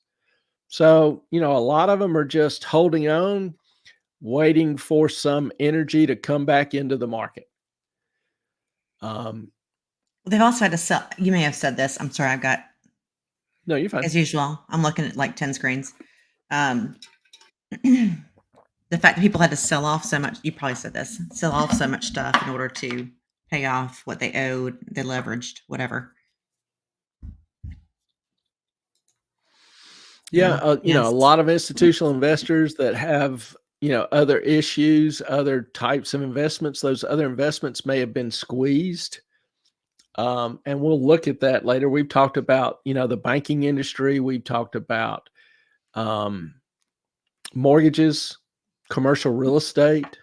A: So, a lot of them are just holding on, waiting for some energy to come back into the market.
B: They've also had to sell. You may have said this. I'm sorry.
A: No, you're fine.
B: As usual, I'm looking at like 10 screens. The fact that people had to sell off so much, you probably said this, sell off so much stuff in order to pay off what they owed, they leveraged, whatever.
A: Yeah, a
B: Yes.
A: lot of institutional investors that have, other issues, other types of investments, those other investments may have been squeezed. And we'll look at that later. We've talked about, the banking industry. We've talked about mortgages, commercial real estate.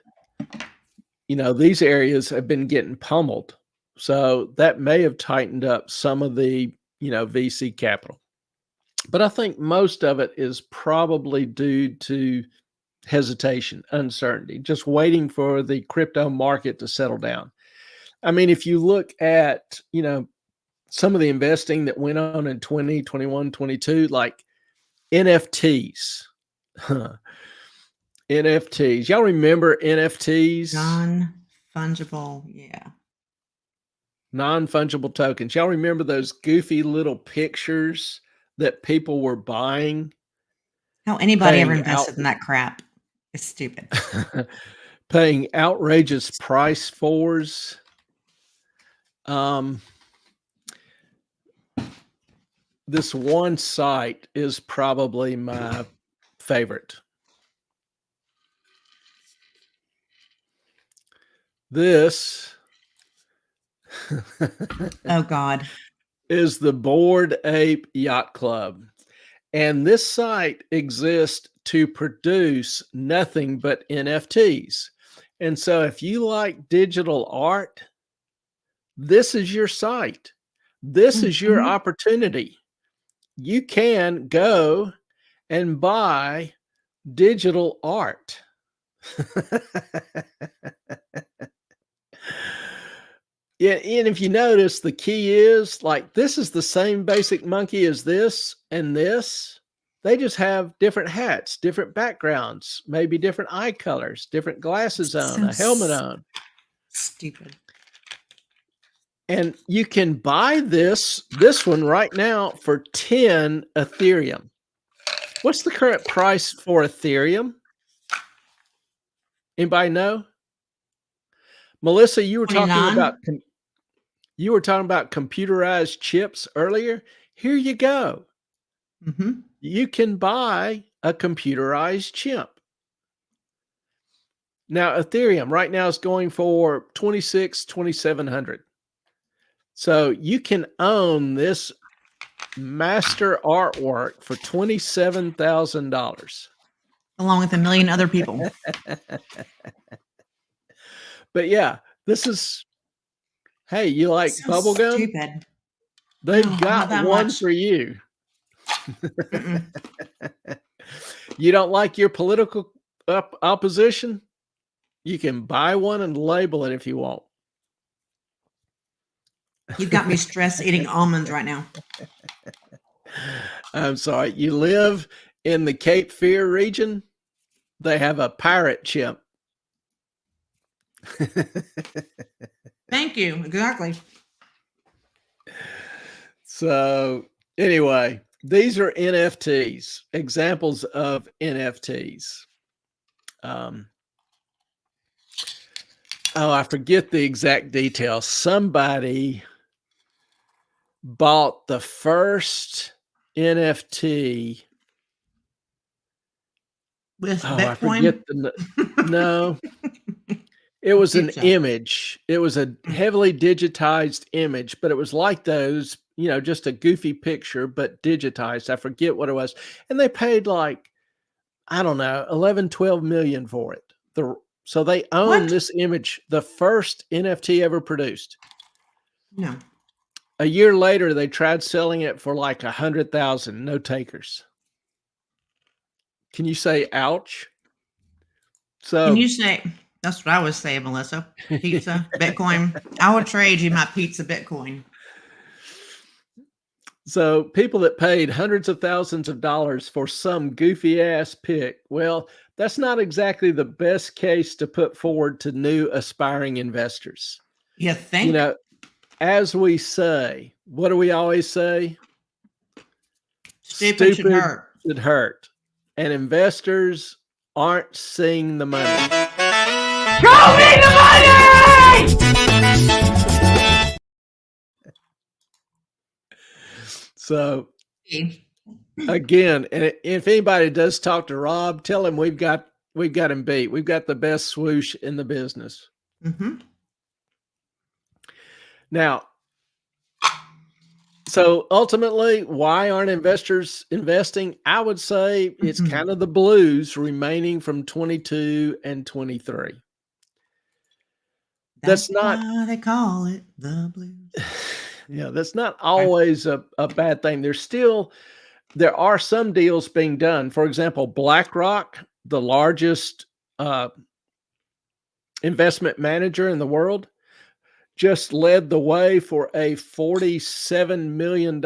A: These areas have been getting pummeled. So that may have tightened up some of the, VC capital. But I think most of it is probably due to hesitation, uncertainty, just waiting for the crypto market to settle down. I mean, if you look at, some of the investing that went on in 20, 21, 22, like NFTs. NFTs. Y'all remember NFTs?
B: Non-fungible, yeah.
A: Non-fungible tokens. Y'all remember those goofy little pictures that people were buying?
B: How anybody ever
A: Paying
B: invested in that crap is stupid.
A: paying outrageous price fors. This one site is probably my favorite. This
B: Oh God.
A: is the Bored Ape Yacht Club. And this site exists to produce nothing but NFTs. And so if you like digital art, this is your site. This is your opportunity. You can go and buy digital art. Yeah, and if you notice, the key is like this is the same basic monkey as this and this. They just have different hats, different backgrounds, maybe different eye colors, different glasses on, a helmet on.
B: Stupid.
A: And you can buy this one right now for 10 Ethereum. What's the current price for Ethereum? Anybody know? Melissa, you were talking
B: 29?
A: about computerized chips earlier. Here you go. You can buy a computerized chip. Now, Ethereum right now is going for 2,700. So you can own this master artwork for $27,000.
B: Along with a million other people.
A: But yeah, this is, hey, you like
B: So
A: bubble gum?
B: stupid.
A: They've
B: No, not
A: got
B: that
A: one
B: much.
A: for you.
B: Mm-mm.
A: You don't like your political opposition? You can buy one and label it if you want.
B: You've got me stressed eating almonds right now.
A: I'm sorry. You live in the Cape Fear region? They have a pirate chimp.
B: Thank you. Exactly.
A: So anyway, these are NFTs, examples of NFTs. I forget the exact details. Somebody bought the first NFT.
B: With
A: I forget
B: Bitcoin.
A: no. It was an
B: Pizza.
A: image. It was a heavily digitized image, but it was like those, just a goofy picture, but digitized. I forget what it was. And they paid like, I don't know, 11, 12 million for it. So they own
B: What?
A: this image, the first NFT ever produced.
B: No.
A: A year later, they tried selling it for like 100,000, no takers. Can you say ouch?
B: Can you
A: So
B: say that's what I was saying, Melissa? Pizza, Bitcoin. I will trade you my pizza Bitcoin.
A: So people that paid hundreds of thousands of dollars for some goofy ass pic, well, that's not exactly the best case to put forward to new aspiring investors.
B: You think?
A: As we say, what do we always say?
B: Stupid should hurt.
A: Should hurt. And investors aren't seeing the money.
B: Show me the money!
A: So again, and if anybody does talk to Rob, tell him we've got him beat. We've got the best swoosh in the business.
B: Mm-hmm.
A: Now, so ultimately, why aren't investors investing? I would say it's kind of the blues remaining from 22 and 23.
B: That's not why they call it the blues.
A: Yeah, that's not always a bad thing. There are some deals being done. For example, BlackRock, the largest investment manager in the world, just led the way for a $47 million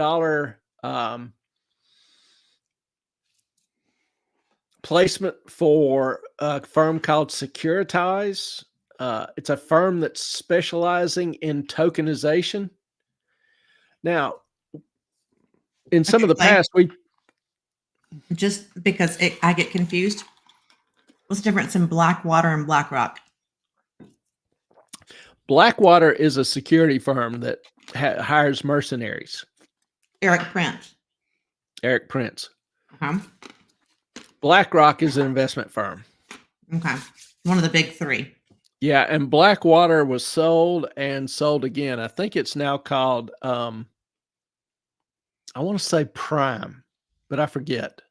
A: placement for a firm called Securitize. It's a firm that's specializing in tokenization. Now, in some of the past,
B: just because I get confused. What's the difference in Blackwater and BlackRock?
A: Blackwater is a security firm that hires mercenaries.
B: Eric Prince. Uh-huh.
A: BlackRock is an investment firm.
B: Okay. One of the big three.
A: Yeah, and Blackwater was sold and sold again. I think it's now called, I want to say Prime, but I forget.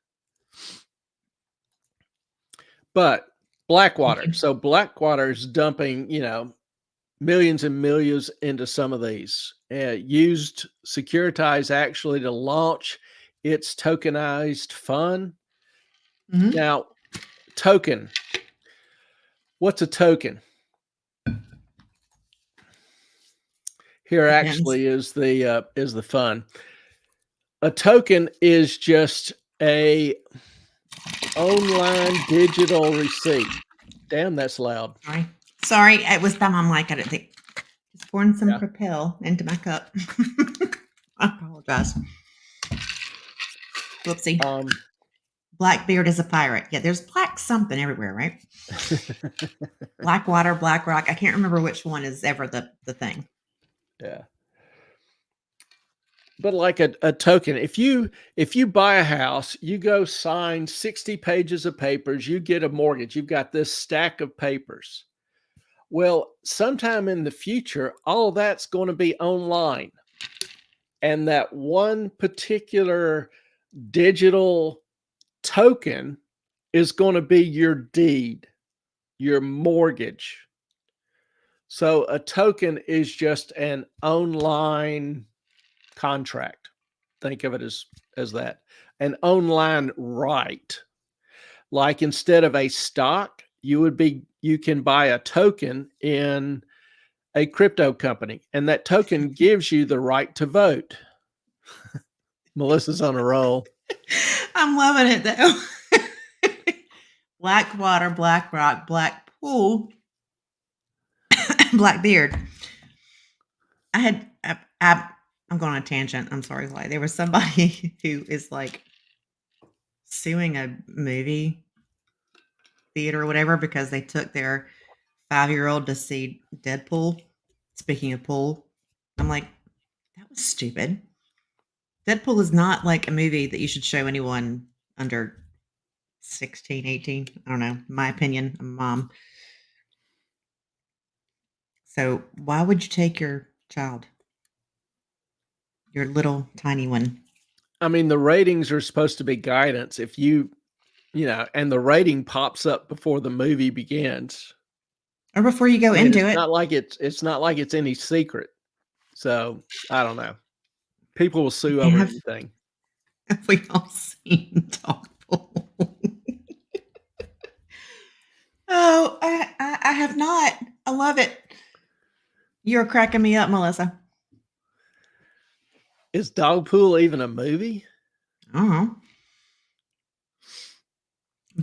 A: But Blackwater. So Blackwater is dumping, millions and millions into some of these. Used Securitize actually to launch its tokenized fund. Mm-hmm. Now, token. What's a token? Here actually is the fun. A token is just a online digital receipt. Damn, that's loud.
B: Sorry, it was dumb. I'm like, I didn't think. Just pouring some Propel into my cup. I apologize. Whoopsie. Blackbeard is a pirate. Yeah, there's black something everywhere, right? Blackwater, BlackRock. I can't remember which one is ever the thing.
A: Yeah. but like a token, if you buy a house, you go sign 60 pages of papers, you get a mortgage, you've got this stack of papers. Well, sometime in the future, all of that's going to be online. And that one particular digital token is going to be your deed, your mortgage. So a token is just an online contract. Think of it as that. An online right. Like instead of a stock, you can buy a token in a crypto company, and that token gives you the right to vote. Melissa's on a roll.
B: I'm loving it though. Black water, black rock, black pool, black beard. I'm going on a tangent. I'm sorry, Sly. There was somebody who is like suing a movie theater or whatever because they took their 5-year-old to see Deadpool. Speaking of pool, I'm like, that was stupid. Deadpool is not like a movie that you should show anyone under 16, 18. I don't know. My opinion, I'm a mom. So why would you take your child? Your little tiny one.
A: I mean, the ratings are supposed to be guidance. If you know, and the rating pops up before the movie begins.
B: Or before you go into it.
A: It's not like it's any secret. So I don't know. People will sue over anything.
B: Have we all seen Dogpool? Oh, I have not. I love it. You're cracking me up, Melissa.
A: Is Dogpool even a movie?
B: Uh-huh.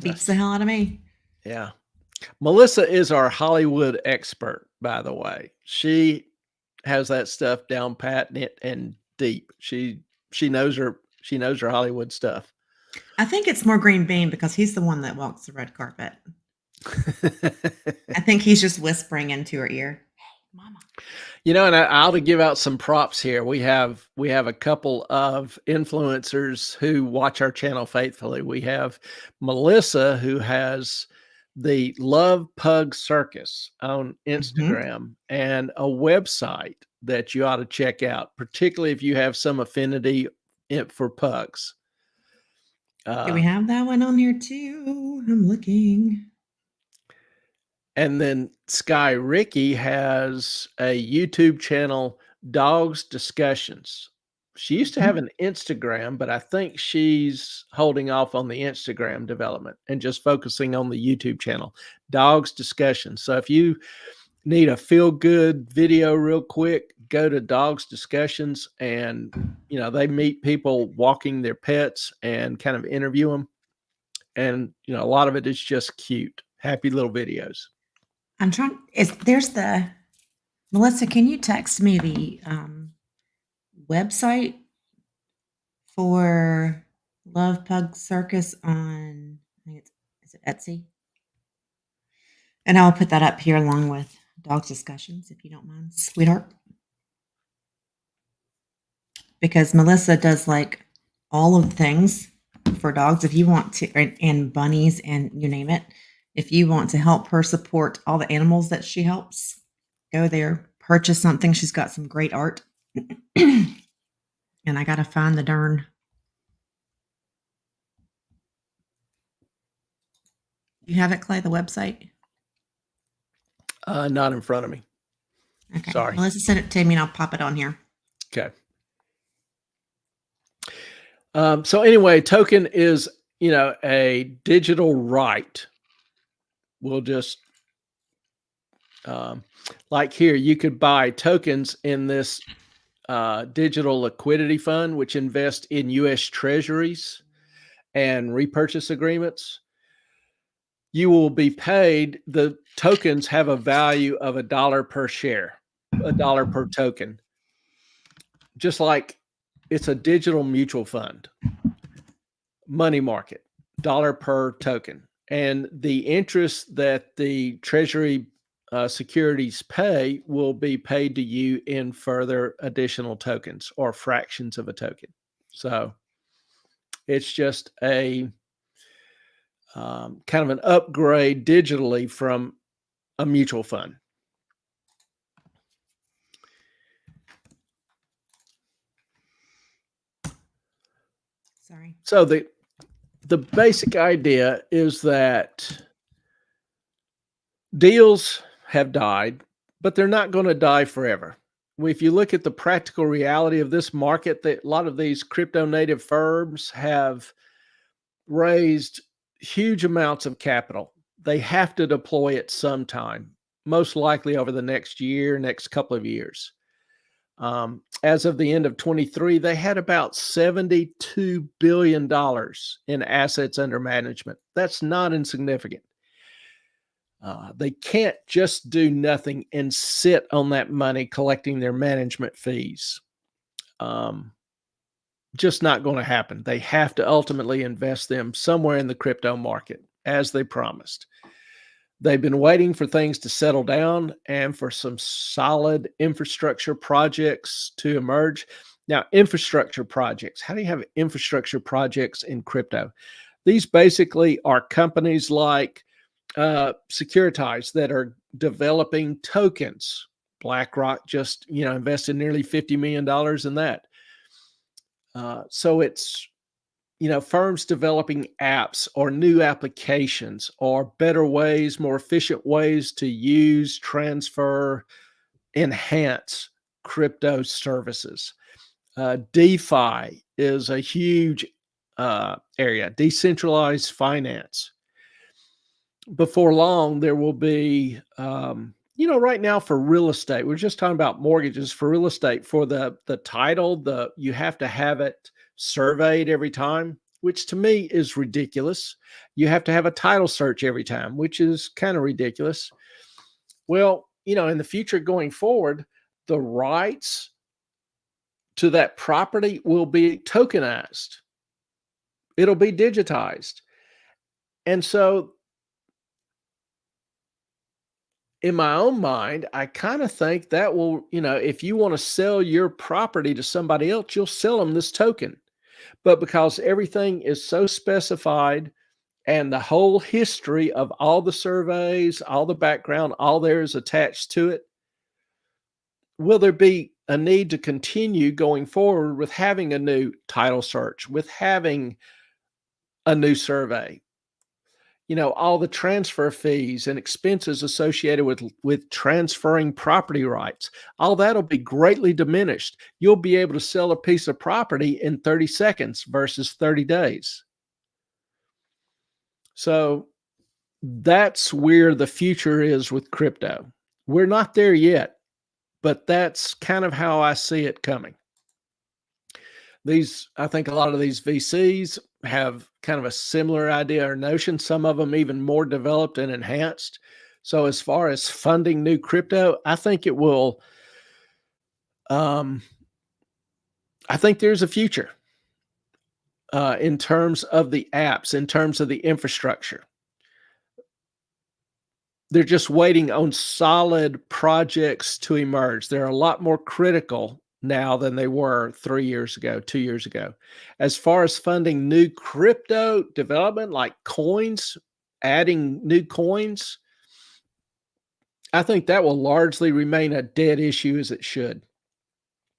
B: Beats the hell out of me.
A: Yeah. Melissa is our Hollywood expert, by the way. She has that stuff down pat and deep. She knows her Hollywood stuff.
B: I think it's more Green Bean because he's the one that walks the red carpet. I think he's just whispering into her ear. Hey, mama.
A: You know, and I ought to give out some props here. We have a couple of influencers who watch our channel faithfully. We have Melissa, who has the Love Pug Circus on Instagram and a website that you ought to check out, particularly if you have some affinity for pugs.
B: Do we have that one on here too? I'm looking.
A: And then Sky Ricky has a YouTube channel, Dogs Discussions. She used to have an Instagram, but I think she's holding off on the Instagram development and just focusing on the YouTube channel, Dogs Discussions. So if you need a feel-good video real quick, go to Dogs Discussions, and you know, they meet people walking their pets and kind of interview them. And you know, a lot of it is just cute, happy little videos.
B: I'm trying. Melissa, can you text me the website for Love Pug Circus on, is it Etsy? And I'll put that up here along with Dogs Discussions, if you don't mind, sweetheart. Because Melissa does like all of the things for dogs. If you want to, and bunnies and you name it. If you want to help her support all the animals that she helps, go there, purchase something. She's got some great art. And I got to find the darn. You have it, Clay, the website?
A: Not in front of me.
B: Okay.
A: Sorry.
B: Melissa sent it to me and I'll pop it on here.
A: Okay. So anyway, token is, you know, a digital right. We'll just, like here, you could buy tokens in this digital liquidity fund, which invests in U.S. treasuries and repurchase agreements. You will be paid. The tokens have a value of $1 per share, $1 per token. Just like it's a digital mutual fund, money market, $1 per token. And the interest that the Treasury securities pay will be paid to you in further additional tokens or fractions of a token. So it's just a kind of an upgrade digitally from a mutual fund.
B: Sorry.
A: So the basic idea is that deals have died, but they're not going to die forever. If you look at the practical reality of this market, that a lot of these crypto native firms have raised huge amounts of capital. They have to deploy it sometime, most likely over the next year, next couple of years. As of the end of 23, they had about $72 billion in assets under management. That's not insignificant. They can't just do nothing and sit on that money collecting their management fees. Just not going to happen. They have to ultimately invest them somewhere in the crypto market, as they promised. They've been waiting for things to settle down and for some solid infrastructure projects to emerge. Now, infrastructure projects, how do you have infrastructure projects in crypto? These basically are companies like Securitize that are developing tokens. BlackRock just, invested nearly $50 million in that. So it's, firms developing apps or new applications or better ways, more efficient ways to use, transfer, enhance crypto services. DeFi is a huge area, decentralized finance. Before long, there will be, right now for real estate, we're just talking about mortgages for real estate. For the title, you have to have it surveyed every time, which to me is ridiculous. You have to have a title search every time, which is kind of ridiculous. Well, in the future going forward, the rights to that property will be tokenized. It'll be digitized. And so in my own mind, I kind of think that will, if you want to sell your property to somebody else, you'll sell them this token. But because everything is so specified and the whole history of all the surveys, all the background, all there is attached to it, will there be a need to continue going forward with having a new title search, with having a new survey? All the transfer fees and expenses associated with transferring property rights, all that'll be greatly diminished. You'll be able to sell a piece of property in 30 seconds versus 30 days. So that's where the future is with crypto. We're not there yet, but that's kind of how I see it coming. I think a lot of these VCs have kind of a similar idea or notion, some of them even more developed and enhanced. So as far as funding new crypto, I think it will, I think there's a future in terms of the apps, in terms of the infrastructure. They're just waiting on solid projects to emerge. They're a lot more critical now than they were 3 years ago, 2 years ago. As far as funding new crypto development, like coins, adding new coins, I think that will largely remain a dead issue as it should.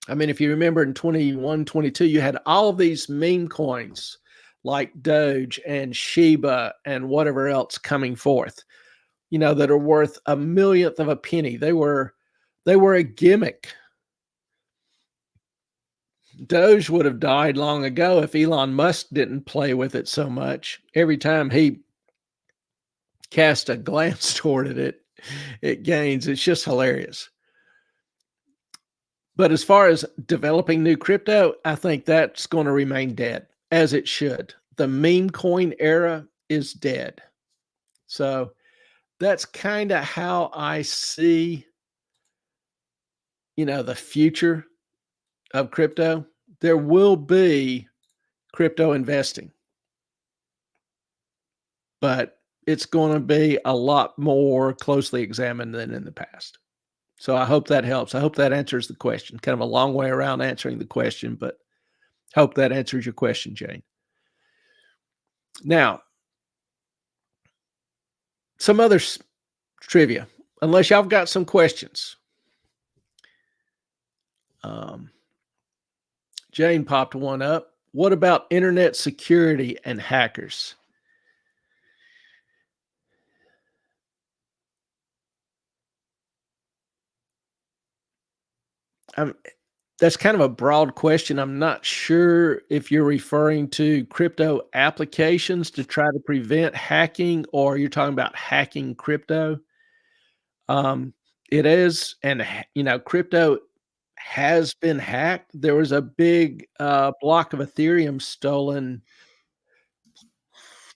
A: I mean, if you remember in 21, 22, you had all of these meme coins like Doge and Shiba and whatever else coming forth, that are worth a millionth of a penny. They were a gimmick. Doge would have died long ago if Elon Musk didn't play with it so much. Every time he cast a glance toward it, it gains. It's just hilarious. But as far as developing new crypto, I think that's going to remain dead, as it should. The meme coin era is dead. So that's kind of how I see, the future of crypto. There will be crypto investing, but it's going to be a lot more closely examined than in the past. So I hope that helps. I hope that answers the question. Kind of a long way around answering the question, but hope that answers your question, Jane. Now, some other trivia, unless y'all got some questions. Jane popped one up. What about internet security and hackers? That's kind of a broad question. I'm not sure if you're referring to crypto applications to try to prevent hacking, or you're talking about hacking crypto. It is, and crypto has been hacked. There was a big block of Ethereum stolen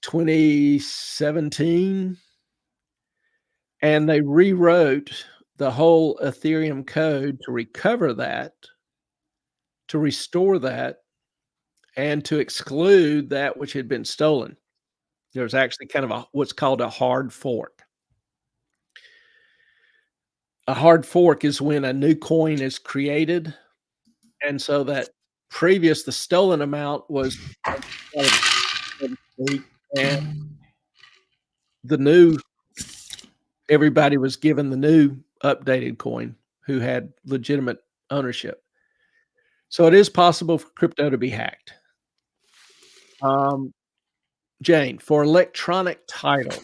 A: 2017, and they rewrote the whole Ethereum code to recover that, to restore that, and to exclude that which had been stolen. There was actually kind of what's called a hard fork. A hard fork is when a new coin is created, and so that the stolen amount was and the new everybody was given the new updated coin who had legitimate ownership. So it is possible for crypto to be hacked. Jane, for electronic title,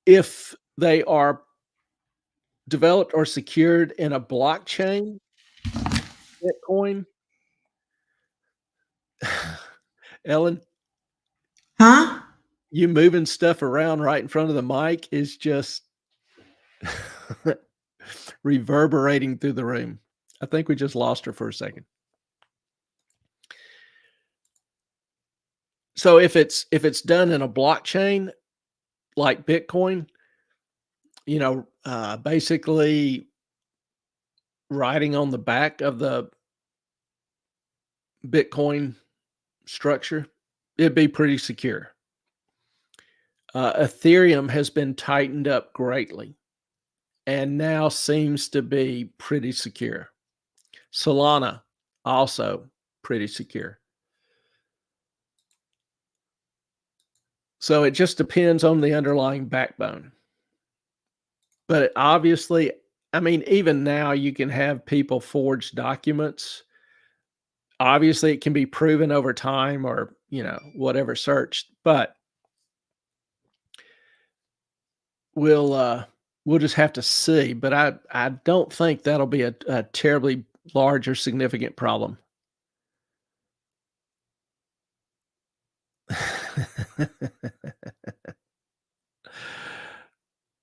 A: if they are developed or secured in a blockchain, Bitcoin, Ellen,
B: Huh?
A: you moving stuff around right in front of the mic is just reverberating through the room. I think we just lost her for a second. So if it's done in a blockchain like Bitcoin, basically writing on the back of the Bitcoin structure, it'd be pretty secure. Ethereum has been tightened up greatly and now seems to be pretty secure. Solana, also pretty secure. So it just depends on the underlying backbone. But obviously, even now you can have people forge documents. Obviously, it can be proven over time or, whatever searched, but we'll just have to see. But I don't think that'll be a terribly large or significant problem.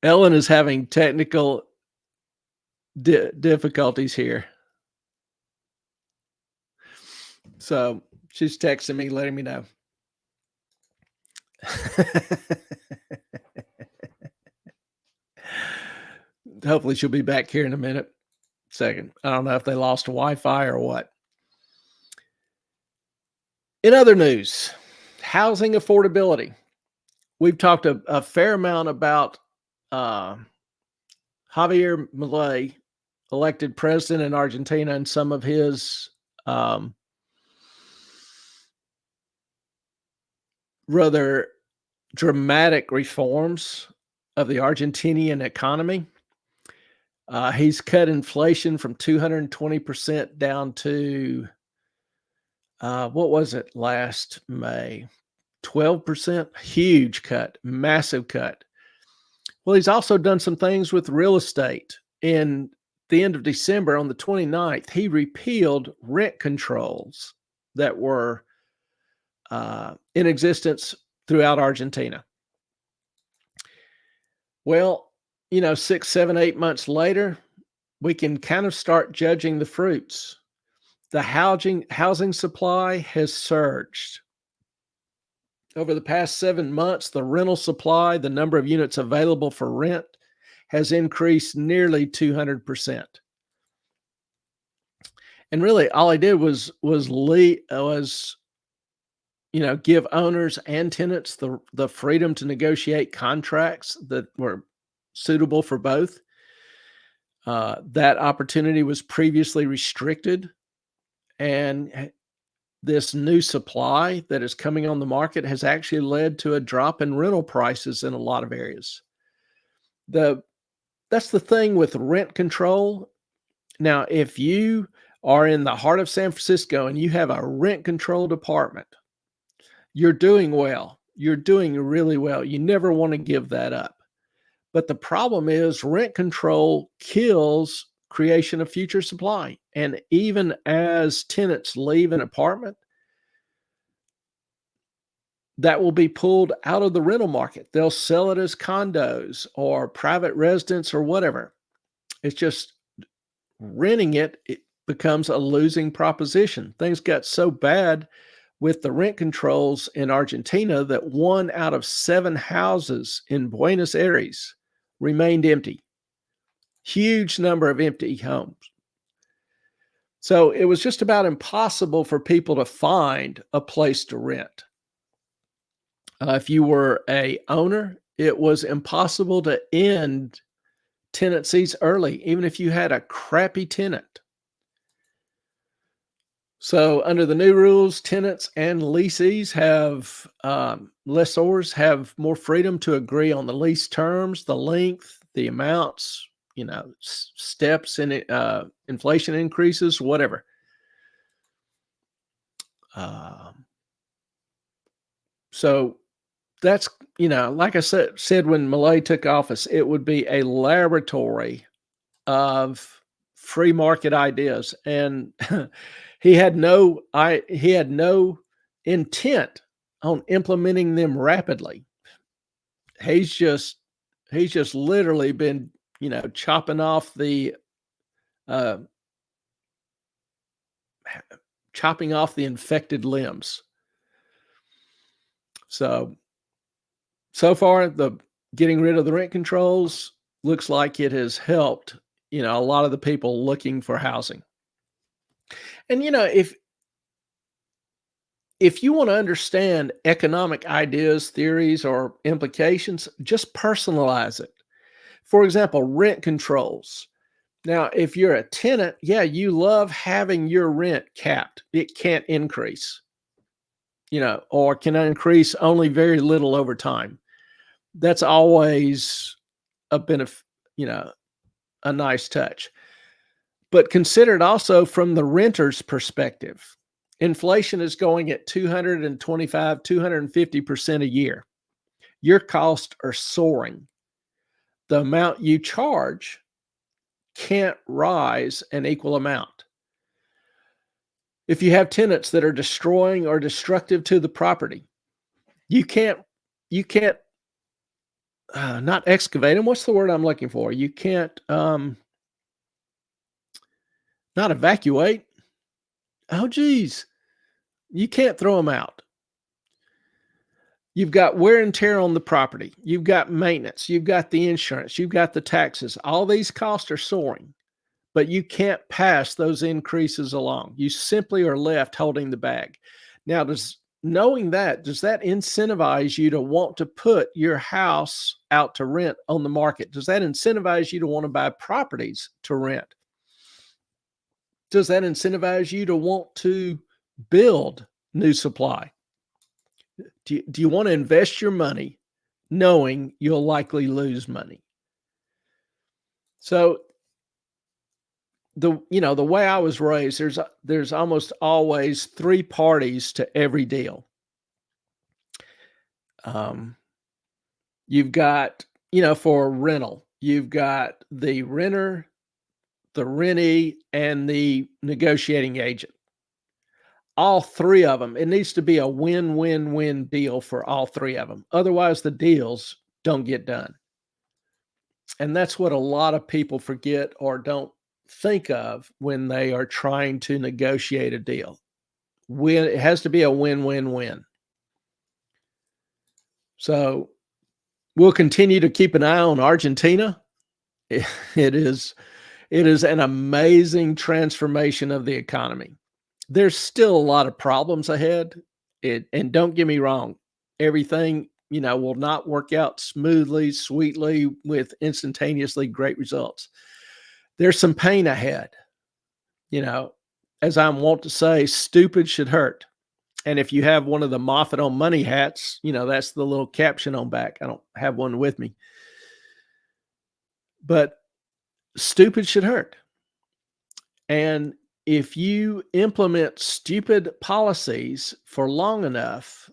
A: Ellen is having technical difficulties here. So she's texting me, letting me know. Hopefully she'll be back here in a minute. Second. I don't know if they lost Wi-Fi or what. In other news, housing affordability. We've talked a fair amount about Javier Milei, elected president in Argentina, and some of his rather dramatic reforms of the Argentinian economy. He's cut inflation from 220% down to what was it last May? 12%. Huge cut, massive cut. Well, he's also done some things with real estate. In the end of December, on the 29th, he repealed rent controls that were in existence throughout Argentina. Well, 6, 7, 8 months later, we can kind of start judging the fruits. The housing supply has surged. Over the past 7 months, the rental supply, the number of units available for rent, has increased nearly 200%. And really, all he did was give owners and tenants the freedom to negotiate contracts that were suitable for both. That opportunity was previously restricted, and this new supply that is coming on the market has actually led to a drop in rental prices in a lot of areas. That's the thing with rent control. Now, if you are in the heart of San Francisco and you have a rent control department, you're doing well. You're doing really well. You never want to give that up. But the problem is rent control kills creation of future supply. And even as tenants leave an apartment, that will be pulled out of the rental market. They'll sell it as condos or private residence or whatever. It's just renting it becomes a losing proposition. Things got so bad with the rent controls in Argentina that 1 out of 7 houses in Buenos Aires remained empty. Huge number of empty homes. So it was just about impossible for people to find a place to rent. If you were a owner, it was impossible to end tenancies early, even if you had a crappy tenant. So under the new rules, tenants and lessees lessors have more freedom to agree on the lease terms, the length, the amounts, steps in inflation increases, whatever. So that's, like I said when Milei took office, it would be a laboratory of free market ideas. And he had no intent on implementing them rapidly. He's just literally been, chopping off the infected limbs. So far, the getting rid of the rent controls looks like it has helped, a lot of the people looking for housing. And, if you want to understand economic ideas, theories, or implications, just personalize it. For example, rent controls. Now, if you're a tenant, you love having your rent capped. It can't increase, or can increase only very little over time. That's always a benefit, a nice touch. But consider it also from the renter's perspective. Inflation is going at 225, 250% a year. Your costs are soaring. The amount you charge can't rise an equal amount. If you have tenants that are destroying or destructive to the property, you can't not excavate them. What's the word I'm looking for? You can't not evacuate. Oh, geez. You can't throw them out. You've got wear and tear on the property. You've got maintenance. You've got the insurance. You've got the taxes. All these costs are soaring, but you can't pass those increases along. You simply are left holding the bag. Now, knowing that, does that incentivize you to want to put your house out to rent on the market? Does that incentivize you to want to buy properties to rent? Does that incentivize you to want to build new supply? Do you want to invest your money knowing you'll likely lose money? So the way I was raised, there's almost always 3 parties to every deal. You've got, for rental, you've got the renter, the rentee, and the negotiating agent. All 3 of them, it needs to be a win-win-win deal for all 3 of them. Otherwise, the deals don't get done. And that's what a lot of people forget or don't think of when they are trying to negotiate a deal. It has to be a win-win-win. So we'll continue to keep an eye on Argentina. It is an amazing transformation of the economy. There's still a lot of problems ahead. And don't get me wrong, everything, will not work out smoothly, sweetly with instantaneously great results. There's some pain ahead, you know, as I'm wont to say, stupid should hurt. And if you have one of the Moffat on Money hats, that's the little caption on back. I don't have one with me, but stupid should hurt. And if you implement stupid policies for long enough,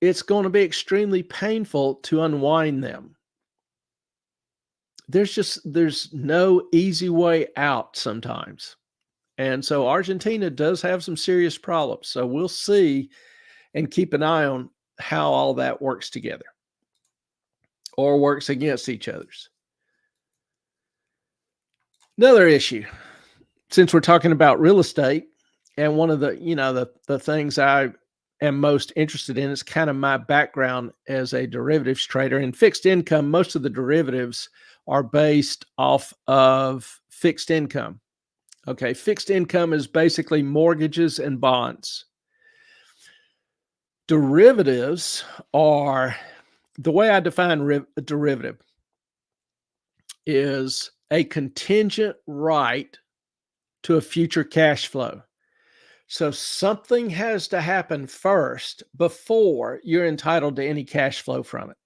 A: it's going to be extremely painful to unwind them. There's no easy way out sometimes. And so Argentina does have some serious problems. So we'll see and keep an eye on how all that works together or works against each other's. Another issue, since we're talking about real estate, and one of the things I am most interested in is kind of my background as a derivatives trader. In fixed income, most of the derivatives are based off of fixed income. Okay, fixed income is basically mortgages and bonds. Derivatives are, the way I define a derivative is a contingent right to a future cash flow. So something has to happen first before you're entitled to any cash flow from it.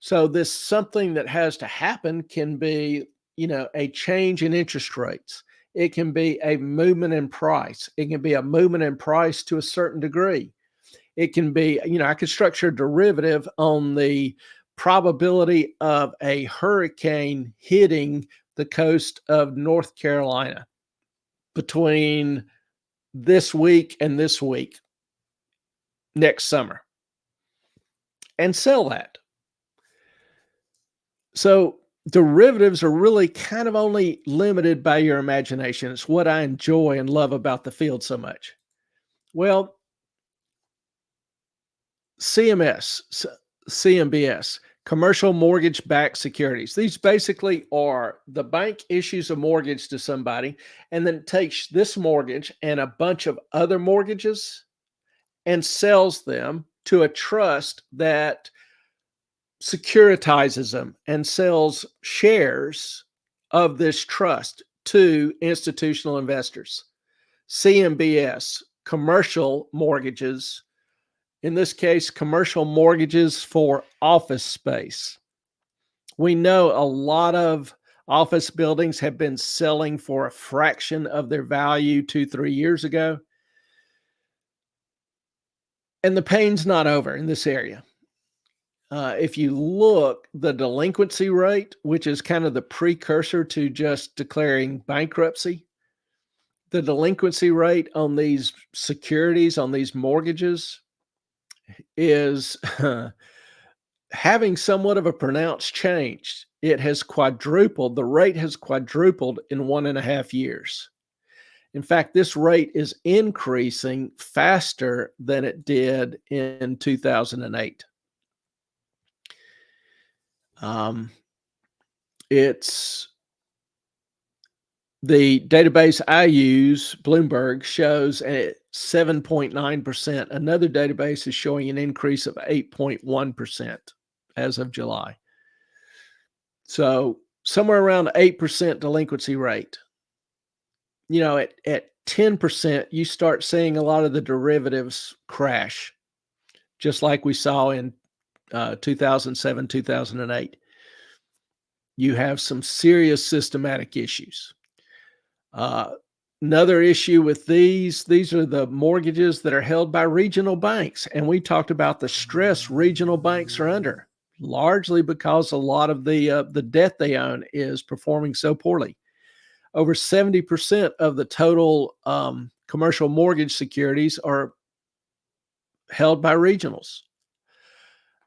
A: So this something that has to happen can be, a change in interest rates. It can be a movement in price. It can be a movement in price to a certain degree. It can be, I could structure a derivative on the probability of a hurricane hitting the coast of North Carolina between this week and this week next summer, and sell that. So derivatives are really kind of only limited by your imagination. It's what I enjoy and love about the field so much. Well, CMBS, commercial mortgage-backed securities. These basically are the bank issues a mortgage to somebody and then takes this mortgage and a bunch of other mortgages and sells them to a trust that securitizes them and sells shares of this trust to institutional investors. CMBS, commercial mortgages, in this case, commercial mortgages for office space. We know a lot of office buildings have been selling for a fraction of their value 2-3 years ago. And the pain's not over in this area. If you look, the delinquency rate, which is kind of the precursor to just declaring bankruptcy, the delinquency rate on these securities, on these mortgages, is having somewhat of a pronounced change. It has quadrupled. The rate has quadrupled in 1.5 years. In fact, this rate is increasing faster than it did in 2008. It's the database I use, Bloomberg, shows at 7.9%. Another database is showing an increase of 8.1% as of July. So somewhere around 8% delinquency rate. At 10%, you start seeing a lot of the derivatives crash, just like we saw in 2007, 2008. You have some serious systematic issues. Another issue with these are the mortgages that are held by regional banks. And we talked about the stress regional banks are under, largely because a lot of the debt they own is performing so poorly. Over 70% of the total commercial mortgage securities are held by regionals.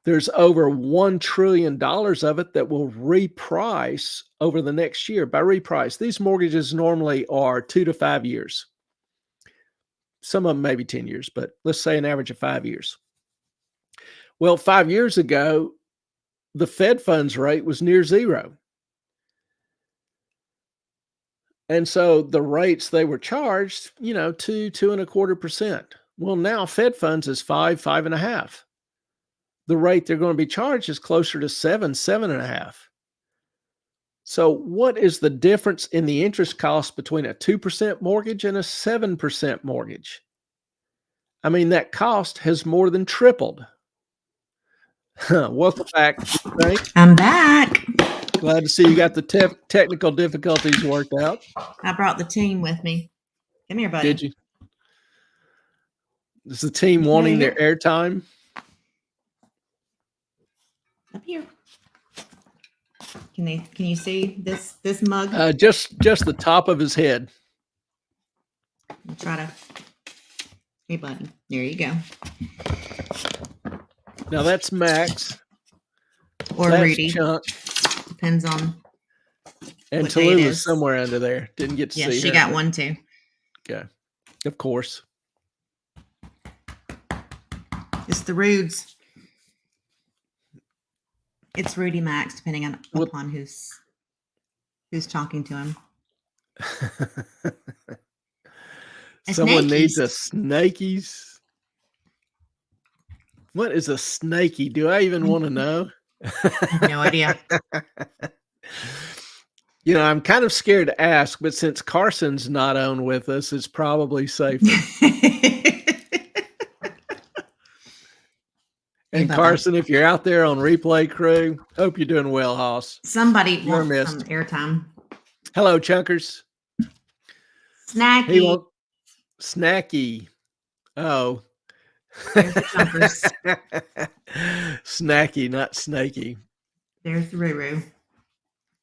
A: There's over $1 trillion of it that will reprice over the next year. By reprice, these mortgages normally are 2 to 5 years. Some of them maybe 10 years, but let's say an average of 5 years. Well, 5 years ago, the Fed funds rate was near zero. And so the rates they were charged, 2.25%. Well, now Fed funds is 5.5. The rate they're going to be charged is closer to 7.5. So, what is the difference in the interest cost between a 2% mortgage and a 7% mortgage? I mean, that cost has more than tripled. Welcome back.
B: I'm back.
A: Glad to see you got the technical difficulties worked out.
B: I brought the team with me. Come here, buddy.
A: Did you? Is the team wanting their airtime?
B: Up here. Can you see this mug?
A: Just the top of his head.
B: I'll try to. Hey, buddy. There you go.
A: Now that's Max.
B: Or
A: that's
B: Rudy.
A: Chunk.
B: Depends on.
A: And Tallulah's somewhere under there. Didn't get to see her.
B: Yeah, she got one too.
A: Okay. Of course.
B: It's the Rudes. It's Rudy Max, depending upon who's talking to him.
A: Someone needs a snakies. What is a snaky? Do I even want to know?
B: I have no idea.
A: You know, I'm kind of scared to ask, but since Carson's not on with us, it's probably safer. And Carson, if you're out there on Replay Crew, hope you're doing well, Hoss.
B: Somebody wants some airtime.
A: Hello, Chunkers.
B: Snacky.
A: Snacky. Oh.
B: There's the Chunkers.
A: Snacky, not snaky.
B: There's the Ruru.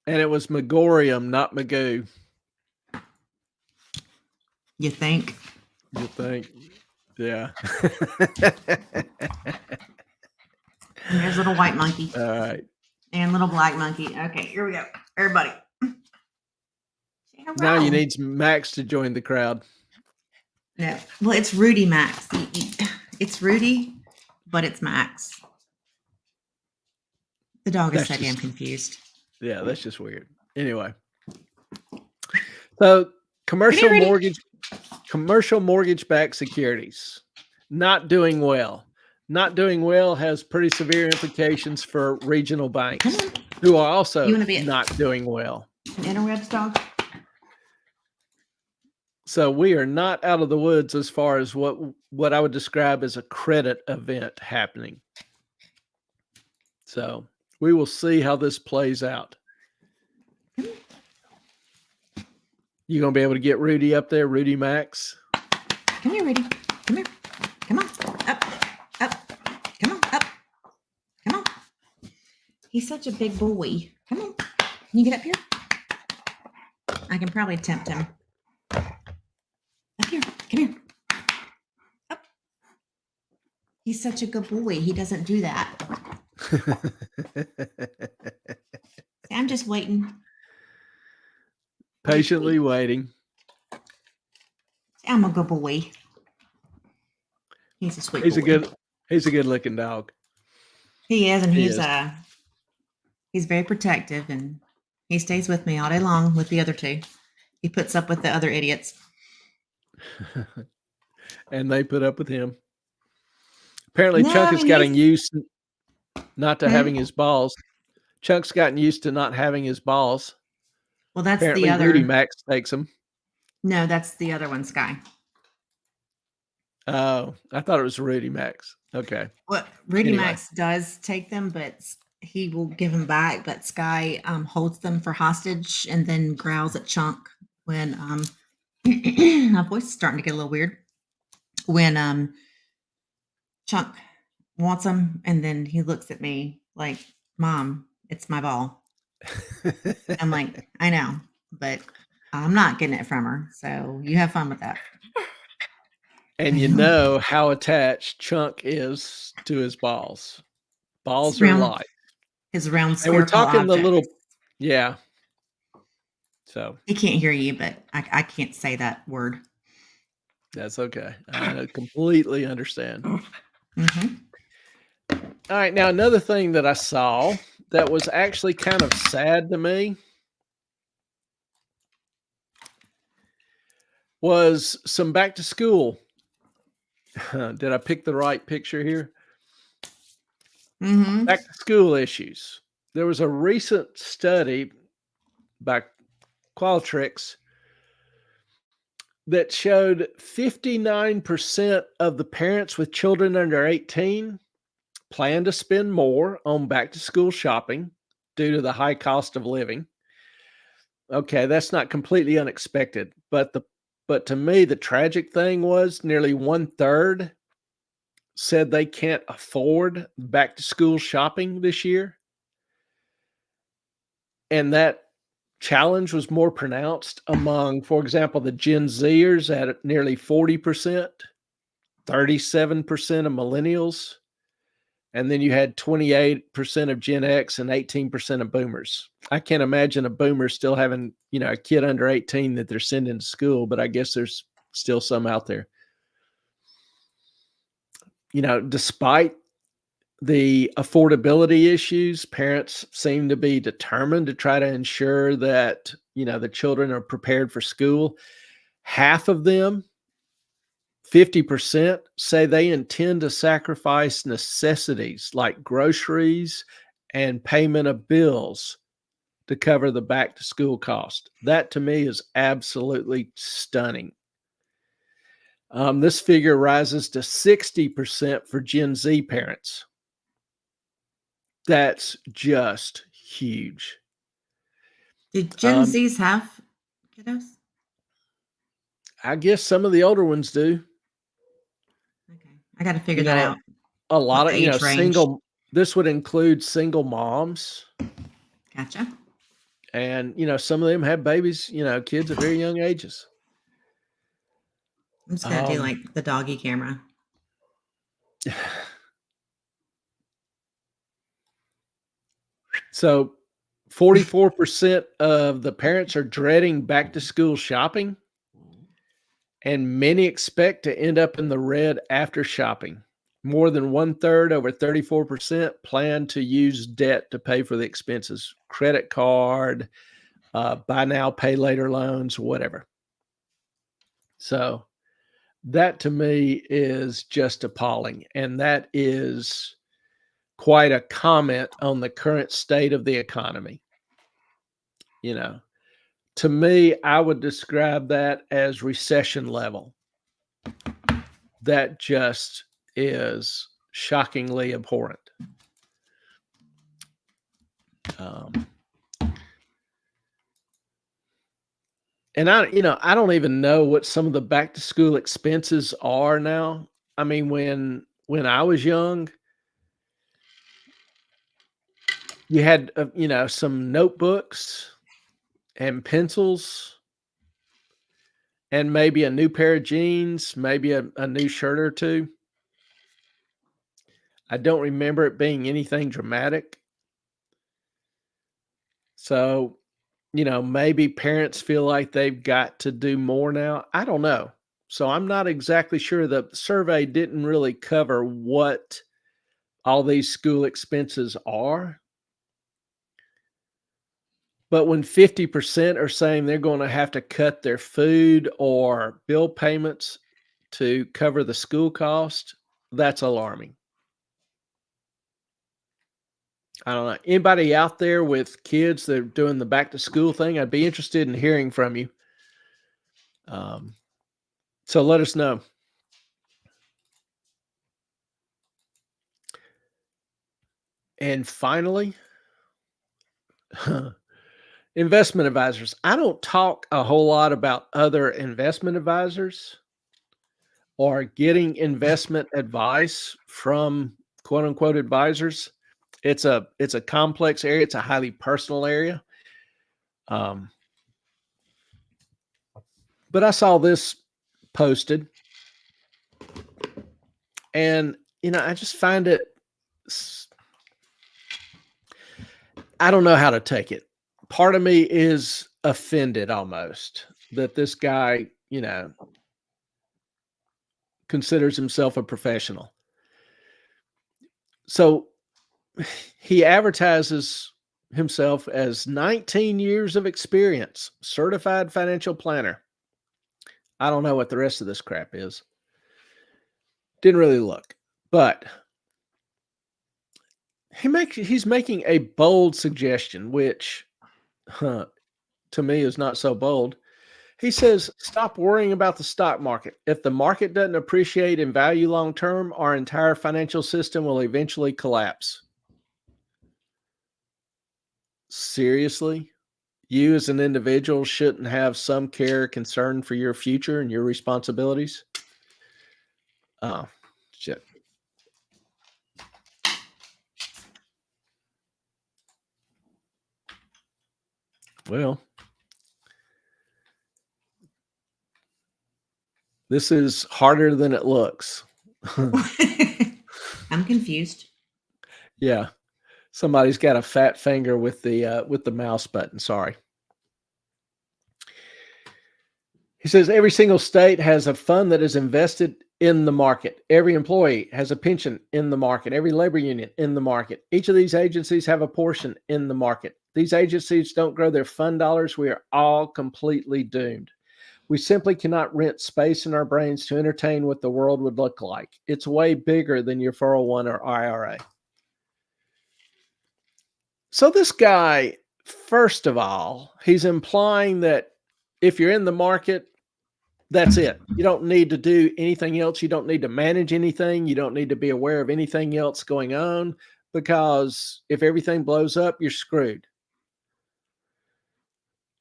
A: And it was Megorium, not Magoo.
B: You think?
A: You think? Yeah.
B: And there's little white monkey.
A: All right.
B: And little black monkey. Okay, here we go. Everybody.
A: Now you need Max to join the crowd.
B: No. Well, it's Rudy Max. It's Rudy, but it's Max. The dog is so damn confused.
A: Yeah, that's just weird. Anyway. So commercial mortgage-backed securities. Not doing well. Not doing well has pretty severe implications for regional banks who are also not doing well.
B: An interwebs dog?
A: So we are not out of the woods as far as what I would describe as a credit event happening. So we will see how this plays out. You going to be able to get Rudy up there, Rudy Max?
B: Come here, Rudy. Come here. Come on. Up. Come on. Up. Come on. He's such a big boy. Come on. Can you get up here? I can probably tempt him. Up here. Come here. Up. He's such a good boy. He doesn't do that. I'm just waiting.
A: Patiently waiting.
B: I'm a good boy. He's a sweet boy.
A: He's a good looking dog.
B: He is, and he's very protective, and he stays with me all day long with the other two. He puts up with the other idiots.
A: And they put up with him. Apparently Chunk is getting used not to having his balls. Chunk's gotten used to not having his balls.
B: Well, that's
A: apparently
B: the other.
A: Rudy Max takes them.
B: No, that's the other one, Sky.
A: Oh, I thought it was Rudy Max. Okay.
B: Well, Rudy Max does take them, but he will give them back. But Sky holds them for hostage and then growls at Chunk when my voice is starting to get a little weird. When Chunk wants them, and then he looks at me like, "Mom, it's my ball." I'm like, I know, but I'm not getting it from her. So you have fun with that.
A: And you know how attached Chunk is to his balls. Balls are life.
B: His round
A: spherical. And we're talking the little, yeah. So
B: he can't hear you, but I can't say that word.
A: That's okay. I completely understand.
B: Mm-hmm.
A: All right. Now, another thing that I saw that was actually kind of sad to me was some back to school Did I pick the right picture here?
B: Mm-hmm.
A: Back to school issues. There was a recent study by Qualtrics that showed 59% of the parents with children under 18 plan to spend more on back to school shopping due to the high cost of living. Okay, that's not completely unexpected, but to me the tragic thing was nearly one third said they can't afford back to school shopping this year, and that challenge was more pronounced among, for example, the Gen Zers at nearly 40%, 37% of millennials, and then you had 28% of Gen X and 18% of boomers. I can't imagine a boomer still having, a kid under 18 that they're sending to school, but I guess there's still some out there. Despite the affordability issues, parents seem to be determined to try to ensure that, the children are prepared for school. Half of them, 50%, say they intend to sacrifice necessities like groceries and payment of bills to cover the back to school cost. That to me is absolutely stunning. This figure rises to 60% for Gen Z parents. That's just huge.
B: Did Gen
A: Um,
B: Zs have kiddos?
A: I guess some of the older ones do.
B: Okay. I got to figure
A: You
B: that
A: know,
B: out.
A: a lot
B: What
A: of,
B: the age range?
A: this would include single moms.
B: Gotcha.
A: And, some of them have babies, kids at very young ages.
B: I'm just going to do
A: Um,
B: like the doggy camera.
A: so 44% of the parents are dreading back to school shopping, and many expect to end up in the red after shopping. More than one third, over 34%, plan to use debt to pay for the expenses, credit card, buy now, pay later loans, whatever. So that to me is just appalling. And that is quite a comment on the current state of the economy. To me, I would describe that as recession level. That just is shockingly abhorrent. And I don't even know what some of the back to school expenses are now. I mean, when I was young, you had, some notebooks and pencils and maybe a new pair of jeans, maybe a new shirt or two. I don't remember it being anything dramatic. So, maybe parents feel like they've got to do more now. I don't know. So I'm not exactly sure. The survey didn't really cover what all these school expenses are. But when 50% are saying they're going to have to cut their food or bill payments to cover the school cost, that's alarming. I don't know. Anybody out there with kids that are doing the back to school thing? I'd be interested in hearing from you. So let us know. And finally, investment advisors. I don't talk a whole lot about other investment advisors or getting investment advice from quote unquote advisors. It's a complex area. It's a highly personal area. But I saw this posted, and I just find it. I don't know how to take it. Part of me is offended almost that this guy, considers himself a professional. So he advertises himself as 19 years of experience, certified financial planner. I don't know what the rest of this crap is. Didn't really look, but he's making a bold suggestion, which to me is not so bold. He says, stop worrying about the stock market. If the market doesn't appreciate in value long term, our entire financial system will eventually collapse. Seriously? You as an individual shouldn't have some care, concern for your future and your responsibilities? Oh, shit. Well, this is harder than it looks.
B: I'm confused.
A: Yeah. Somebody's got a fat finger with the mouse button. Sorry. He says every single state has a fund that is invested in the market. Every employee has a pension in the market. Every labor union in the market. Each of these agencies have a portion in the market. These agencies don't grow their fund dollars. We are all completely doomed. We simply cannot rent space in our brains to entertain what the world would look like. It's way bigger than your 401 or IRA. So this guy, first of all, he's implying that if you're in the market, that's it. You don't need to do anything else. You don't need to manage anything. You don't need to be aware of anything else going on, because if everything blows up, you're screwed.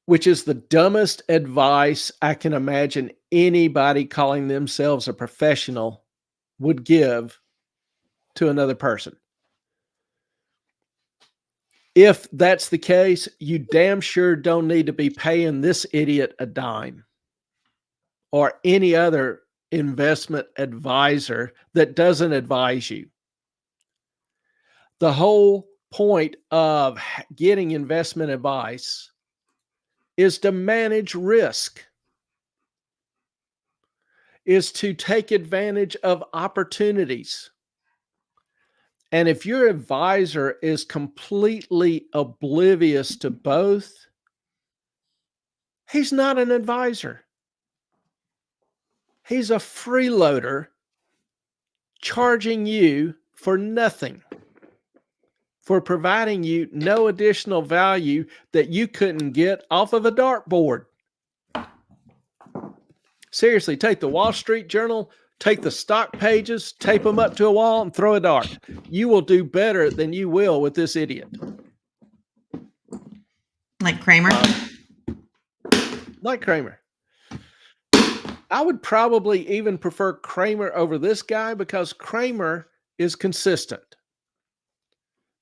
A: Which is the dumbest advice I can imagine anybody calling themselves a professional would give to another person. If that's the case, you damn sure don't need to be paying this idiot a dime or any other investment advisor that doesn't advise you. The whole point of getting investment advice is to manage risk, is to take advantage of opportunities. And if your advisor is completely oblivious to both, he's not an advisor. He's a freeloader charging you for nothing, for providing you no additional value that you couldn't get off of a dartboard. Seriously, take the Wall Street Journal, take the stock pages, tape them up to a wall, and throw a dart. You will do better than you will with this idiot.
B: Like Kramer?
A: Like Kramer. I would probably even prefer Kramer over this guy because Kramer is consistent.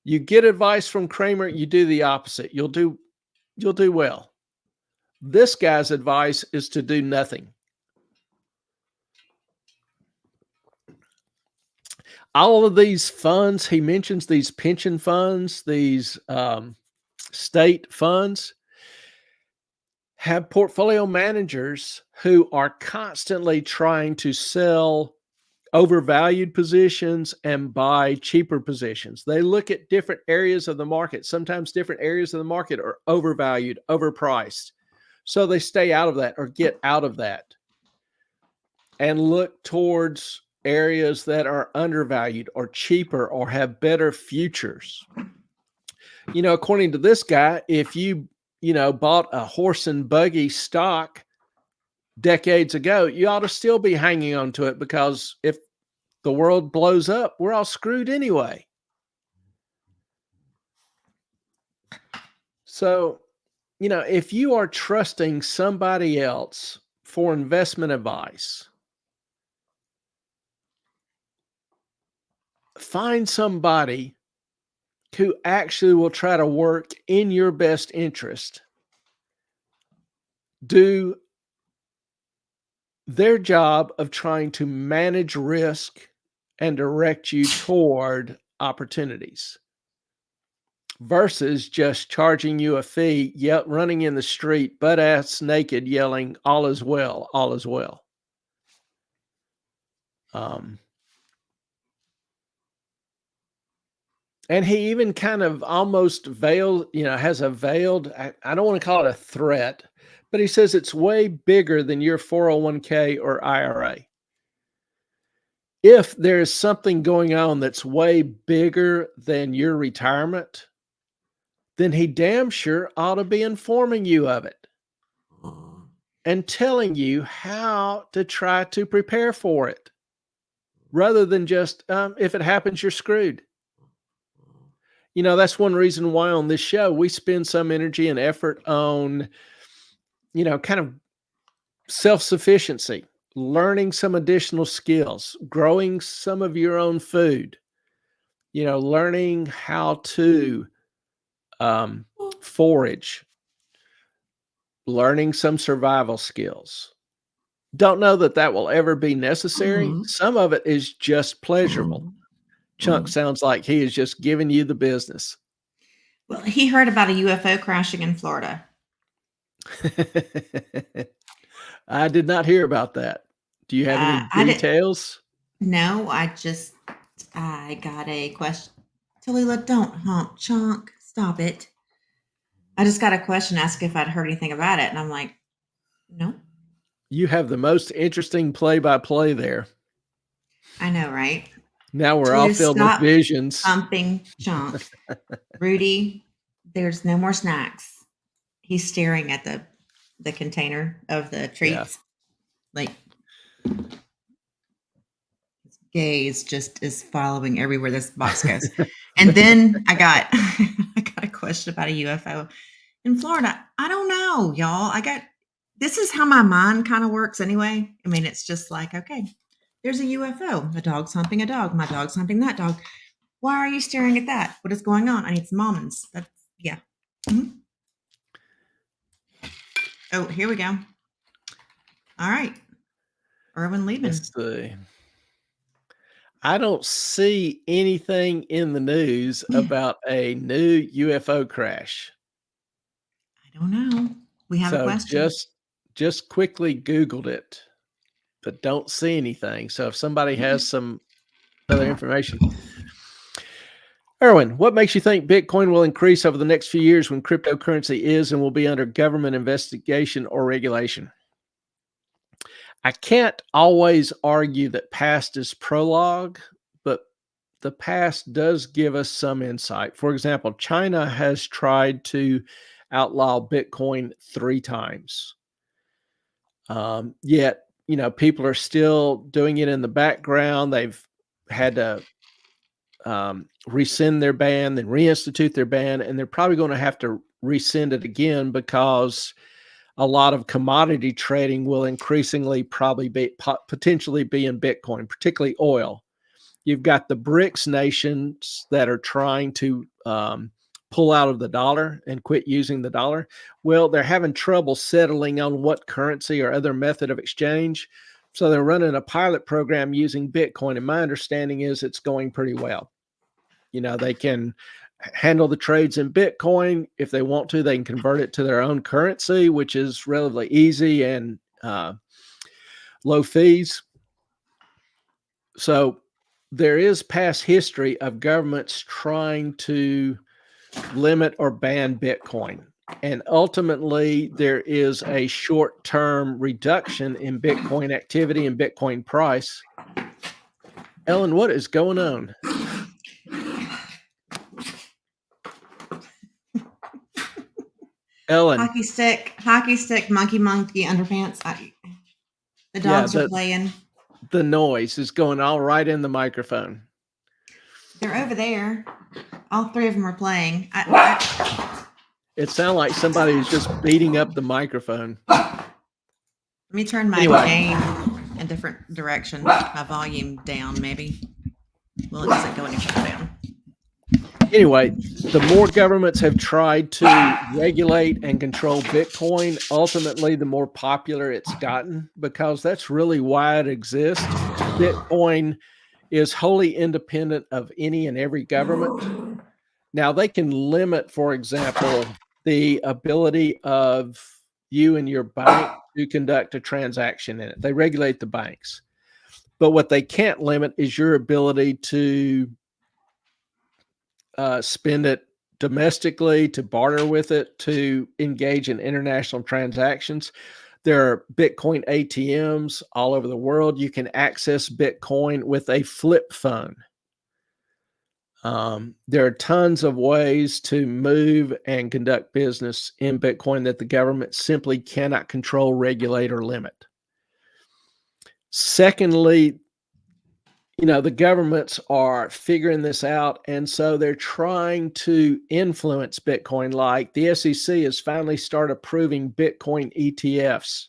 A: You get advice from Kramer, you do the opposite. You'll do well. This guy's advice is to do nothing. All of these funds, he mentions these pension funds, these state funds, have portfolio managers who are constantly trying to sell overvalued positions and buy cheaper positions. They look at different areas of the market. Sometimes different areas of the market are overvalued, overpriced. So they stay out of that or get out of that and look towards areas that are undervalued or cheaper or have better futures. You know, according to this guy, if you bought a horse and buggy stock decades ago, you ought to still be hanging on to it, because if the world blows up, we're all screwed anyway. So, if you are trusting somebody else for investment advice, find somebody who actually will try to work in your best interest, do their job of trying to manage risk and direct you toward opportunities, versus just charging you a fee, yet running in the street, butt ass naked, yelling, all is well, all is well. And he even kind of almost has a veiled, I don't want to call it a threat, but he says it's way bigger than your 401k or IRA. if there's something going on that's way bigger than your retirement, then he damn sure ought to be informing you of it and telling you how to try to prepare for it rather than just, if it happens, you're screwed. You know, that's one reason why on this show we spend some energy and effort on, kind of self-sufficiency, learning some additional skills, growing some of your own food, learning how to um, forage, learning some survival skills. Don't know that that will ever be necessary. Some of it is just pleasurable. Chunk sounds like he is just giving you the business.
B: Well, he heard about a UFO crashing in Florida.
A: I did not hear about that. Do you have any
B: I did.
A: details?
B: No, I got a question. Tallulah, don't hump, Chunk. Stop it. I just got a question asked if I'd heard anything about it, and I'm like, no.
A: You have the most interesting play-by-play there.
B: I know, right?
A: Now we're all filled with visions.
B: Humping Chunk. Rudy, there's no more snacks. He's staring at the container of the treats. Like his gaze just is following everywhere this box goes. And then I got a question about a UFO in Florida. I don't know, y'all. This is how my mind kind of works anyway. I mean, it's just like, okay, there's a UFO. A dog's humping a dog. My dog's humping that dog. Why are you staring at that? What is going on? I need some almonds. That's, yeah. Mm-hmm. Oh, here we go. All right. Erwin Liebman.
A: Let's see. I don't see anything in the news about a new UFO crash.
B: I don't know. We have a question.
A: Just quickly Googled it, but don't see anything. So if somebody has some other information. Erwin, what makes you think Bitcoin will increase over the next few years when cryptocurrency is and will be under government investigation or regulation? I can't always argue that past is prologue, but the past does give us some insight. For example, China has tried to outlaw Bitcoin 3 times. Yet, people are still doing it in the background. They've had to rescind their ban, then reinstitute their ban, and they're probably going to have to rescind it again because a lot of commodity trading will increasingly probably potentially be in Bitcoin, particularly oil. You've got the BRICS nations that are trying to pull out of the dollar and quit using the dollar. Well, they're having trouble settling on what currency or other method of exchange. So they're running a pilot program using Bitcoin. And my understanding is it's going pretty well. They can handle the trades in Bitcoin. If they want to, they can convert it to their own currency, which is relatively easy and low fees. So there is past history of governments trying to limit or ban Bitcoin. And ultimately, there is a short-term reduction in Bitcoin activity and Bitcoin price. Ellen, what is going on? Ellen.
B: Hockey stick, monkey, underpants. The dogs are playing.
A: The noise is going all right in the microphone.
B: They're over there. All 3 of them are playing.
A: It sounds like somebody is just beating up the microphone.
B: Let me turn my gain in a different direction. My volume down, maybe. Well, it doesn't go any further down.
A: Anyway, the more governments have tried to regulate and control Bitcoin, ultimately, the more popular it's gotten because that's really why it exists. Bitcoin is wholly independent of any and every government. Now, they can limit, for example, the ability of you and your bank to conduct a transaction in it. They regulate the banks. But what they can't limit is your ability to spend it domestically, to barter with it, to engage in international transactions. There are Bitcoin ATMs all over the world. You can access Bitcoin with a flip phone. There are tons of ways to move and conduct business in Bitcoin that the government simply cannot control, regulate, or limit. Secondly, the governments are figuring this out, and so they're trying to influence Bitcoin. Like the SEC has finally started approving Bitcoin ETFs.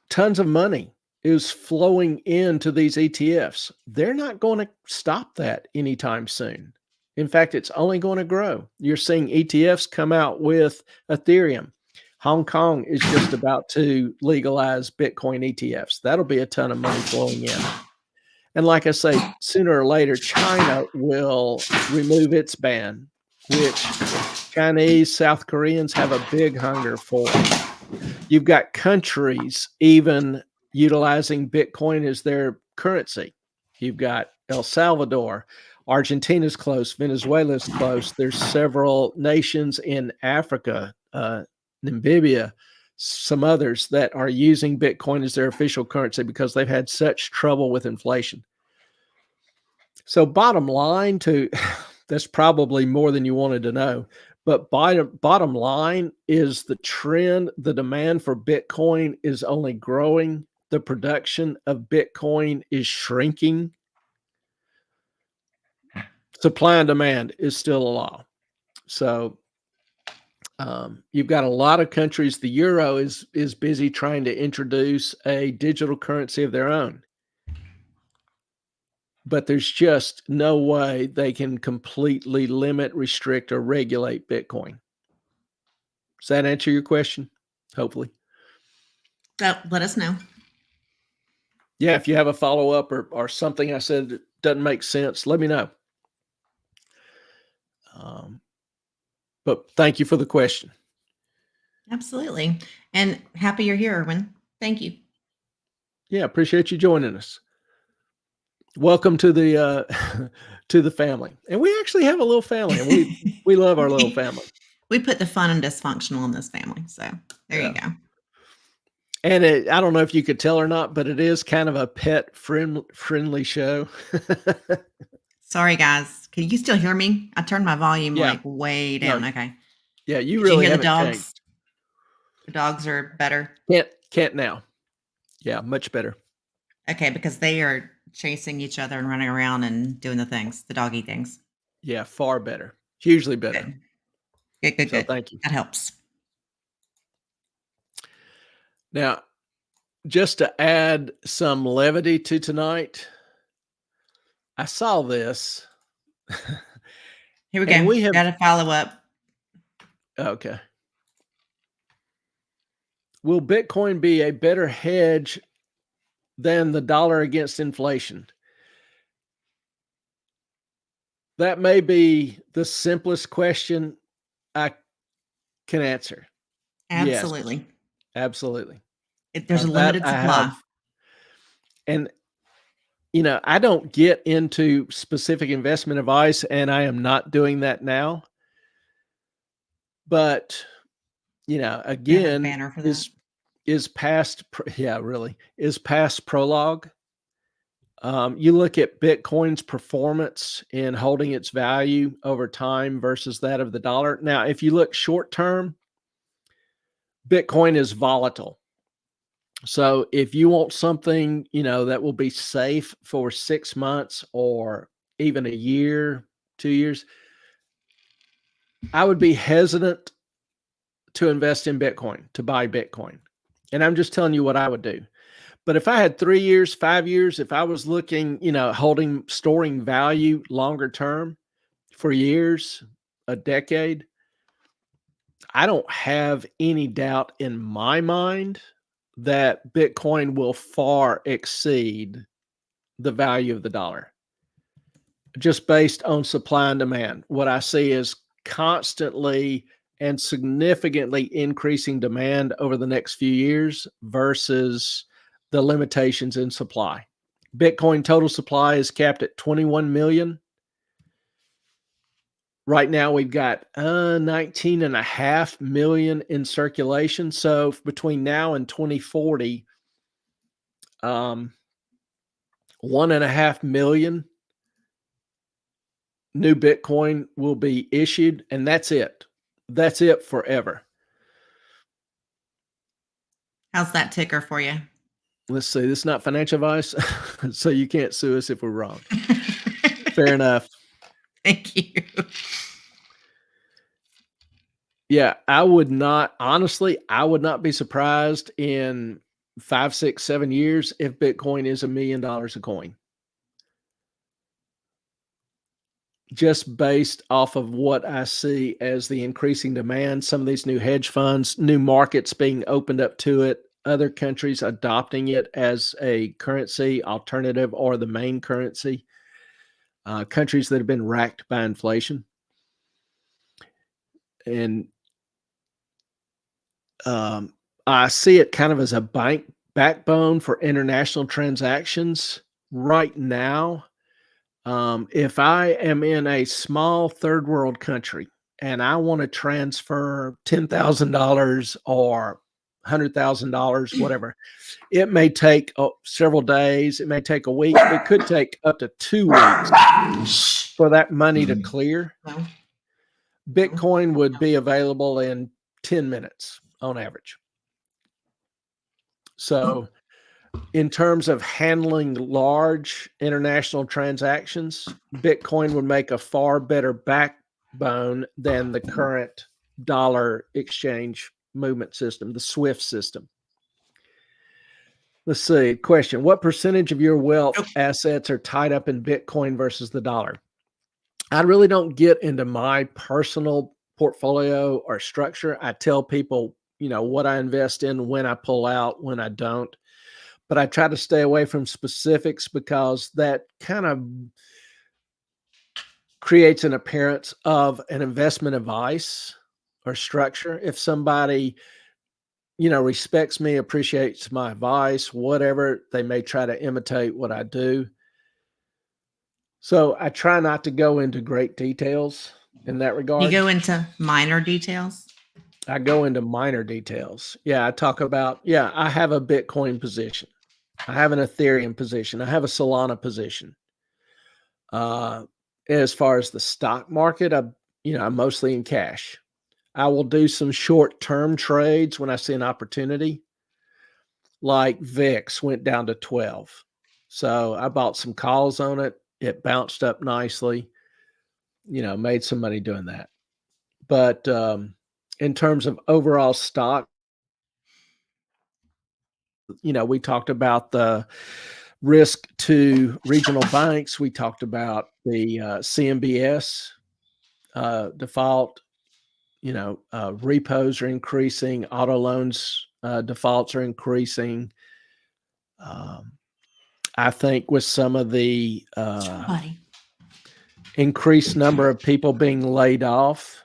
A: Tons of money is flowing into these ETFs. They're not going to stop that anytime soon. In fact, it's only going to grow. You're seeing ETFs come out with Ethereum. Hong Kong is just about to legalize Bitcoin ETFs. That'll be a ton of money flowing in. And like I say, sooner or later, China will remove its ban, which Chinese, South Koreans have a big hunger for. You've got countries even utilizing Bitcoin as their currency. You've got El Salvador, Argentina's close, Venezuela's close. There's several nations in Africa, Namibia, some others that are using Bitcoin as their official currency because they've had such trouble with inflation. So bottom line that's probably more than you wanted to know. But bottom line is the trend, the demand for Bitcoin is only growing. The production of Bitcoin is shrinking. Supply and demand is still a law. So you've got a lot of countries. The euro is busy trying to introduce a digital currency of their own. But there's just no way they can completely limit, restrict, or regulate Bitcoin. Does that answer your question? Hopefully.
B: Let us know.
A: Yeah, if you have a follow-up or something I said that doesn't make sense, let me know. But thank you for the question.
B: Absolutely. And happy you're here, Erwin. Thank you.
A: Yeah, appreciate you joining us. Welcome to the to the family. And we actually have a little family, and we love our little family.
B: We put the fun and dysfunctional in this family. So there you go.
A: And I don't know if you could tell or not, but it is kind of a pet friendly show.
B: Sorry, guys. Can you still hear me? I turned my volume like way down.
A: No.
B: Okay.
A: Yeah, you
B: Did
A: really
B: you hear
A: haven't
B: the dogs?
A: changed.
B: The dogs are better.
A: Can't now. Yeah, much better.
B: Okay, because they are chasing each other and running around and doing the things, the doggy things.
A: Yeah, far better. Hugely better.
B: Good.
A: So thank you.
B: That helps.
A: Now, just to add some levity to tonight, I saw this.
B: Here we go. We got a follow up.
A: Okay. Will Bitcoin be a better hedge than the dollar against inflation? That may be the simplest question I can answer.
B: Absolutely.
A: Yes, absolutely.
B: There's a limited supply.
A: And, I don't get into specific investment advice, and I am not doing that now. But, again,
B: banner for that.
A: is past prologue. You look at Bitcoin's performance in holding its value over time versus that of the dollar. Now, if you look short term, Bitcoin is volatile. So if you want something, that will be safe for 6 months or even a year, 2 years, I would be hesitant to invest in Bitcoin, to buy Bitcoin. And I'm just telling you what I would do. But if I had 3 years, 5 years, if I was looking, storing value longer term for years, a decade, I don't have any doubt in my mind that Bitcoin will far exceed the value of the dollar, just based on supply and demand. What I see is constantly and significantly increasing demand over the next few years versus the limitations in supply. Bitcoin total supply is capped at 21 million. Right now we've got 19.5 million in circulation. So between now and 2040, 1.5 million new Bitcoin will be issued, and that's it. That's it forever.
B: How's that ticker for you?
A: Let's see. This is not financial advice, so you can't sue us if we're wrong. Fair enough.
B: Thank you.
A: Yeah, I would not be surprised in 5, 6, 7 years if Bitcoin is $1 million a coin. Just based off of what I see as the increasing demand, some of these new hedge funds, new markets being opened up to it, other countries adopting it as a currency alternative or the main currency, countries that have been racked by inflation. And I see it kind of as a bank backbone for international transactions right now. If I am in a small third world country and I want to transfer $10,000 or $100,000, whatever, it may take several days. It may take a week. It could take up to 2 weeks for that money to clear. Bitcoin would be available in 10 minutes on average. So in terms of handling large international transactions, Bitcoin would make a far better backbone than the current dollar exchange movement system, the SWIFT system. Let's see. Question. What percentage of your wealth assets are tied up in Bitcoin versus the dollar? I really don't get into my personal portfolio or structure. I tell people, what I invest in, when I pull out, when I don't. But I try to stay away from specifics because that kind of creates an appearance of an investment advice or structure. If somebody, respects me, appreciates my advice, whatever, they may try to imitate what I do. So I try not to go into great details in that regard.
B: You go into minor details?
A: I go into minor details. Yeah, I talk about, I have a Bitcoin position. I have an Ethereum position. I have a Solana position. As far as the stock market, I'm mostly in cash. I will do some short-term trades when I see an opportunity. Like VIX went down to 12. So I bought some calls on it. It bounced up nicely, made some money doing that. But in terms of overall stock, we talked about the risk to regional banks. We talked about the CMBS default. Repos are increasing. Auto loans defaults are increasing. I think with some of the increased number of people being laid off,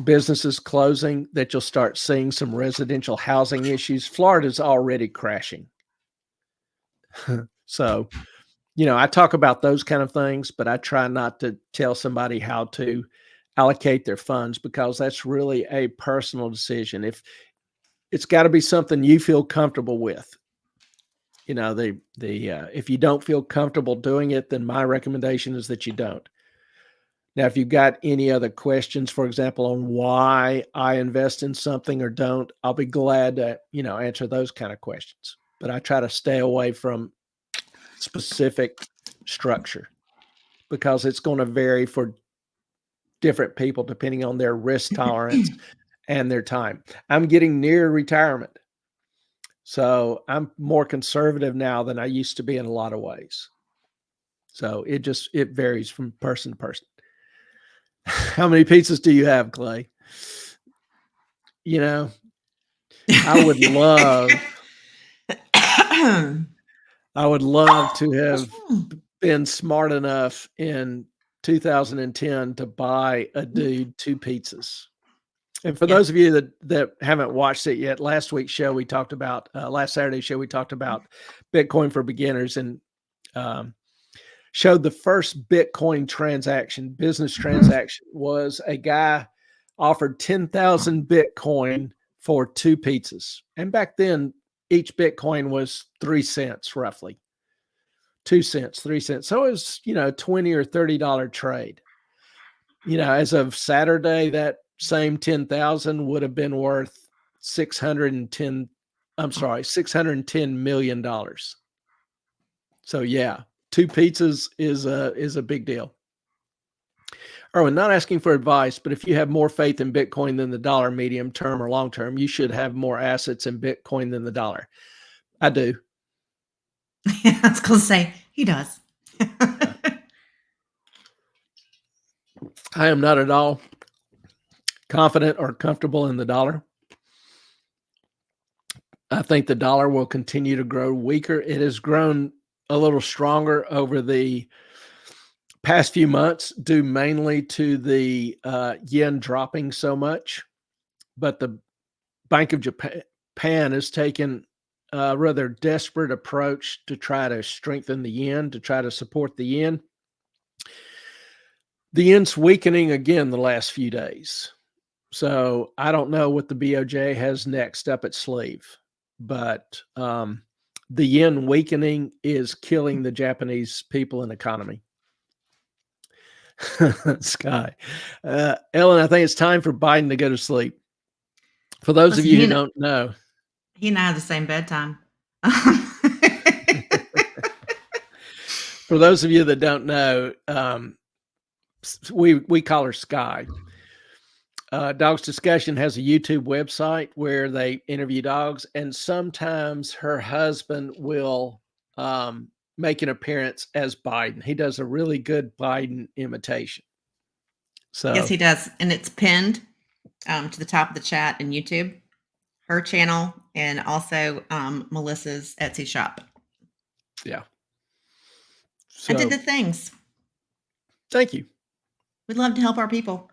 A: businesses closing, that you'll start seeing some residential housing issues. Florida's already crashing. So, I talk about those kind of things, but I try not to tell somebody how to allocate their funds because that's really a personal decision. If it's got to be something you feel comfortable with, if you don't feel comfortable doing it, then my recommendation is that you don't. Now, if you've got any other questions, for example, on why I invest in something or don't, I'll be glad to, answer those kind of questions. But I try to stay away from specific structure because it's going to vary for different people depending on their risk tolerance and their time. I'm getting near retirement. So I'm more conservative now than I used to be in a lot of ways. So it varies from person to person. How many pizzas do you have, Clay? I would love to have been smart enough in 2010 to buy a dude 2 pizzas. And for those of you that haven't watched it yet, last Saturday's show, we talked about Bitcoin for beginners. And showed the first Bitcoin transaction, business transaction, was a guy offered 10,000 Bitcoin for 2 pizzas. And back then, each Bitcoin was 3 cents roughly. 2 cents, 3 cents. So it was, $20 or $30 trade. As of Saturday, that same 10,000 would have been worth 610 million dollars. So yeah, 2 pizzas is a big deal. Erwin, not asking for advice, but if you have more faith in Bitcoin than the dollar, medium term or long term, you should have more assets in Bitcoin than the dollar. I do.
B: I was going to say, he does.
A: I am not at all confident or comfortable in the dollar. I think the dollar will continue to grow weaker. It has grown a little stronger over the past few months, due mainly to the yen dropping so much. But the Bank of Japan has taken a rather desperate approach to try to strengthen the yen, to try to support the yen. The yen's weakening again the last few days. So I don't know what the BOJ has next up its sleeve, but the yen weakening is killing the Japanese people and economy. Sky. Ellen, I think it's time for Biden to go to sleep. For those of you who don't know.
B: He and I have the same bedtime.
A: For those of you that don't know, we call her Sky. Dogs Discussion has a YouTube website where they interview dogs, and sometimes her husband will make an appearance as Biden. He does a really good Biden imitation. So
B: yes, he does, and it's pinned to the top of the chat in YouTube, her channel, and also Melissa's Etsy shop.
A: Yeah.
B: So, I did the things.
A: Thank you.
B: We'd love to help our people.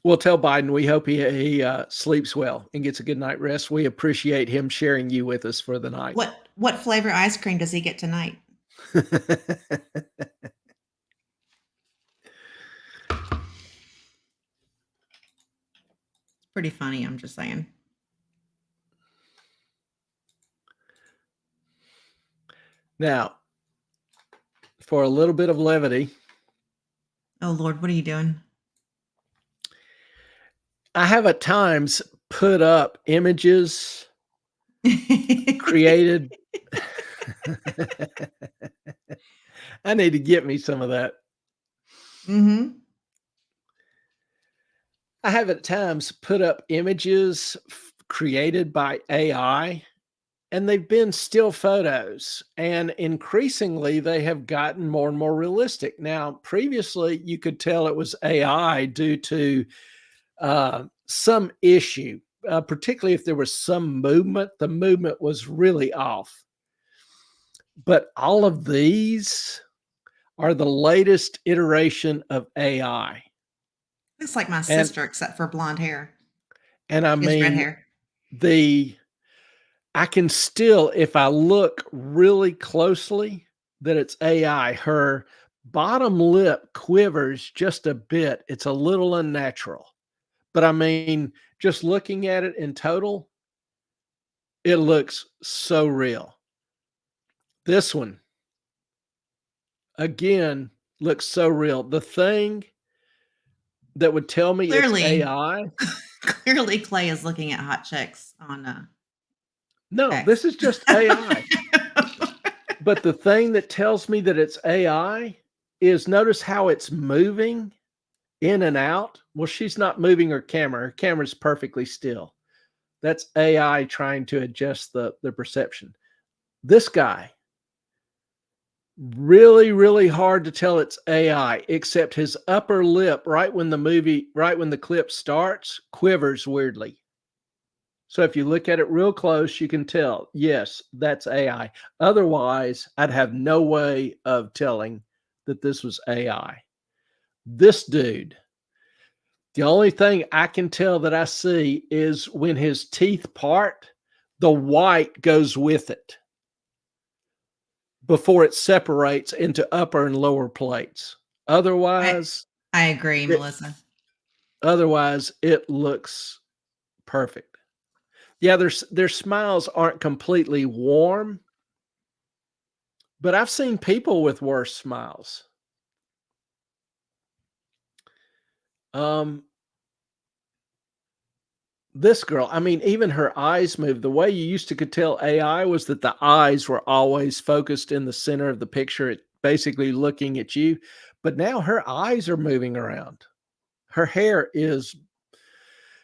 A: We'll tell Biden we hope he sleeps well and gets a good night rest. We appreciate him sharing you with us for the night.
B: What flavor ice cream does he get tonight? Pretty funny, I'm just saying.
A: Now, for a little bit of levity.
B: Oh, Lord, what are you doing?
A: I have at times put up images created. I need to get me some of that.
B: Mm-hmm.
A: I have at times put up images created by AI, and they've been still photos, and increasingly they have gotten more and more realistic. Now, previously you could tell it was AI due to some issue, particularly if there was some movement. The movement was really off. But all of these are the latest iteration of AI.
B: Looks like my sister, except for blonde hair.
A: And I mean, red hair. I can still, if I look really closely, that it's AI. Her bottom lip quivers just a bit. It's a little unnatural. But I mean, just looking at it in total, it looks so real. This one, again, looks so real. The thing that would tell me
B: clearly,
A: it's AI.
B: Clearly, Clay is looking at hot chicks on
A: no, X. This is just AI. But the thing that tells me that it's AI is notice how it's moving in and out. Well, she's not moving her camera. Her camera's perfectly still. That's AI trying to adjust the perception. This guy, really, really hard to tell it's AI, except his upper lip, right when the clip starts, quivers weirdly. So if you look at it real close, you can tell, yes, that's AI. Otherwise, I'd have no way of telling that this was AI. This dude, the only thing I can tell that I see is when his teeth part, the white goes with it. before it separates into upper and lower plates.
B: I
A: Otherwise,
B: I agree,
A: it
B: Melissa.
A: otherwise it looks perfect. Yeah, their smiles aren't completely warm, but I've seen people with worse smiles. Um, this girl, I mean, even her eyes move. The way you used to could tell AI was that the eyes were always focused in the center of the picture, it basically looking at you. But now her eyes are moving around. Her hair is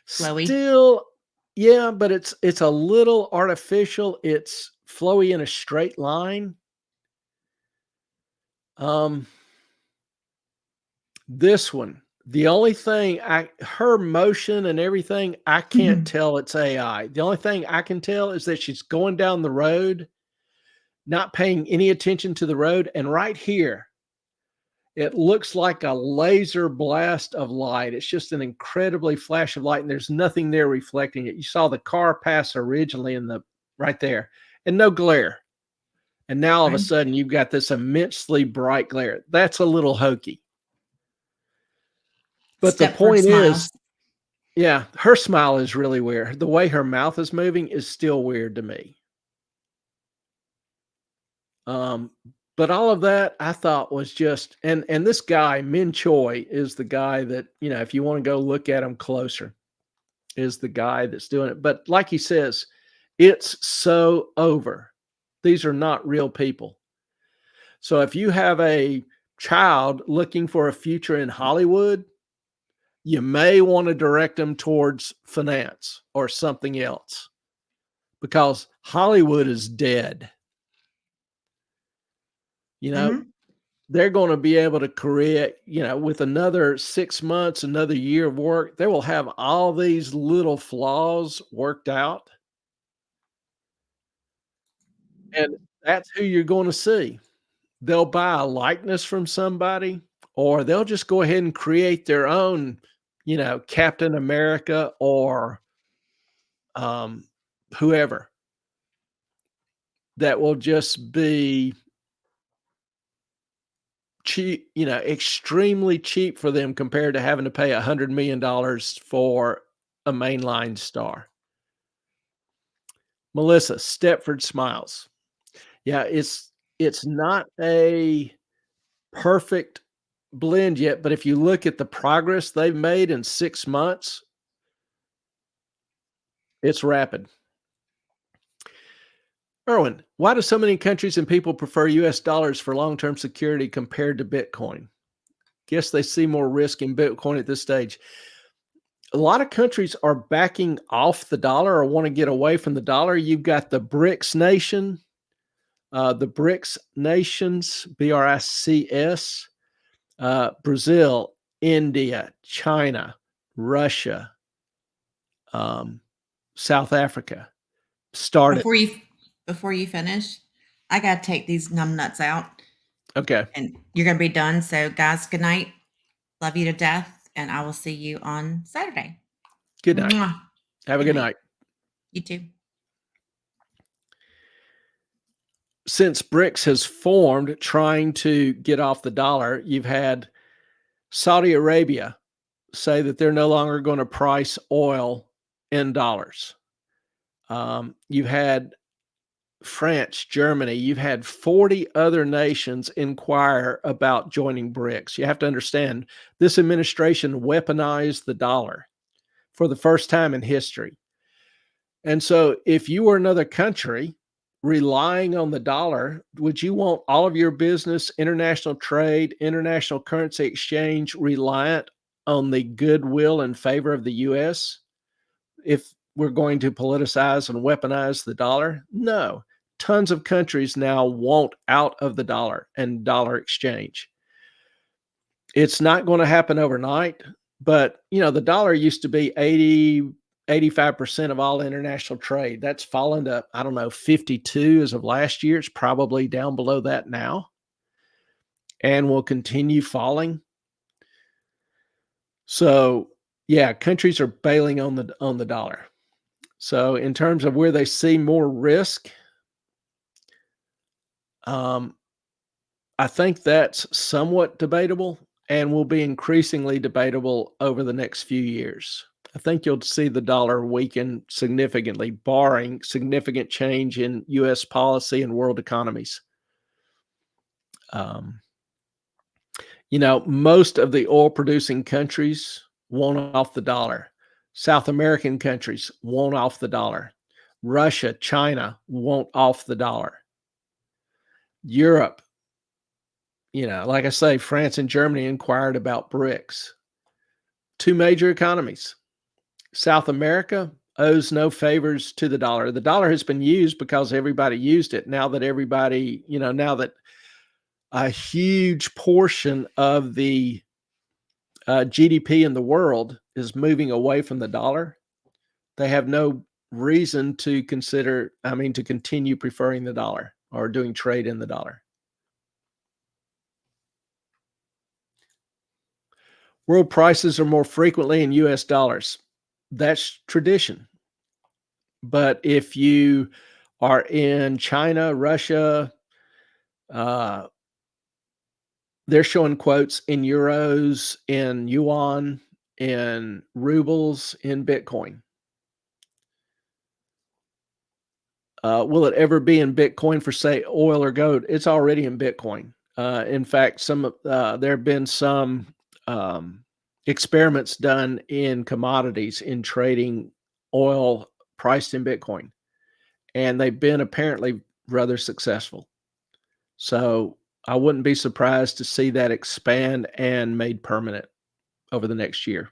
B: Flowy.
A: still, yeah, but it's a little artificial. It's flowy in a straight line. Um, this one, the only thing her motion and everything, I can't
B: Mhm.
A: tell it's AI. The only thing I can tell is that she's going down the road, not paying any attention to the road, and right here, it looks like a laser blast of light. It's just an incredibly flash of light, and there's nothing there reflecting it. You saw the car pass originally in the right there, and no glare. And now all of a
B: Right.
A: sudden, you've got this immensely bright glare. That's a little hokey. But the
B: Stepford
A: point is,
B: smiles.
A: yeah, her smile is really weird. The way her mouth is moving is still weird to me. Um, but all of that I thought was just, and this guy, Min Choi, is the guy that, if you want to go look at him closer, is the guy that's doing it. But like he says, it's so over. These are not real people. So if you have a child looking for a future in Hollywood, you may want to direct them towards finance or something else because Hollywood is dead. You know,
B: Mhm.
A: they're going to be able to create, with another 6 months, another year of work, they will have all these little flaws worked out. And that's who you're going to see. They'll buy a likeness from somebody, or they'll just go ahead and create their own, Captain America or um, whoever that will just be cheap, extremely cheap for them compared to having to pay $100 million for a mainline star. Melissa, Stepford Smiles. Yeah, it's not a perfect blend yet, but if you look at the progress they've made in 6 months, it's rapid. Erwin, why do so many countries and people prefer US dollars for long-term security compared to Bitcoin? Guess they see more risk in Bitcoin at this stage. A lot of countries are backing off the dollar or want to get away from the dollar. You've got the BRICS nations, BRICS, Brazil, India, China, Russia, um, South Africa started.
B: Before you before you finish, I gotta take these numb nuts out,
A: Okay.
B: and you're gonna be done. So, guys, good night. Love you to death, and I will see you on Saturday.
A: Good night.
B: Mwah.
A: Have a
B: Good
A: good
B: night.
A: night.
B: You too.
A: Since BRICS has formed trying to get off the dollar, you've had Saudi Arabia say that they're no longer going to price oil in dollars. You've had France, Germany, you've had 40 other nations inquire about joining BRICS. You have to understand this administration weaponized the dollar for the first time in history. And so, if you were another country relying on the dollar, would you want all of your business, international trade, international currency exchange reliant on the goodwill and favor of the US if we're going to politicize and weaponize the dollar? No. Tons of countries now want out of the dollar and dollar exchange. It's not going to happen overnight, but the dollar used to be 85% of all international trade. That's fallen to, I don't know, 52 as of last year. It's probably down below that now and will continue falling. So, yeah, countries are bailing on the dollar. So, in terms of where they see more risk, Um, I think that's somewhat debatable and will be increasingly debatable over the next few years. I think you'll see the dollar weaken significantly, barring significant change in U.S. policy and world economies. Um, most of the oil producing countries want off the dollar. South American countries want off the dollar. Russia, China want off the dollar. Europe, like I say, France and Germany inquired about BRICS. Two major economies. South America owes no favors to the dollar. The dollar has been used because everybody used it. Now that now that a huge portion of the GDP in the world is moving away from the dollar, they have no reason to continue preferring the dollar or doing trade in the dollar. World prices are more frequently in US dollars. That's tradition. But if you are in China, Russia, uh, they're showing quotes in euros, in yuan, in rubles, in Bitcoin. Will it ever be in Bitcoin for, say, oil or gold? It's already in Bitcoin. In fact, there have been some experiments done in commodities in trading oil priced in Bitcoin, and they've been apparently rather successful. So I wouldn't be surprised to see that expand and made permanent over the next year.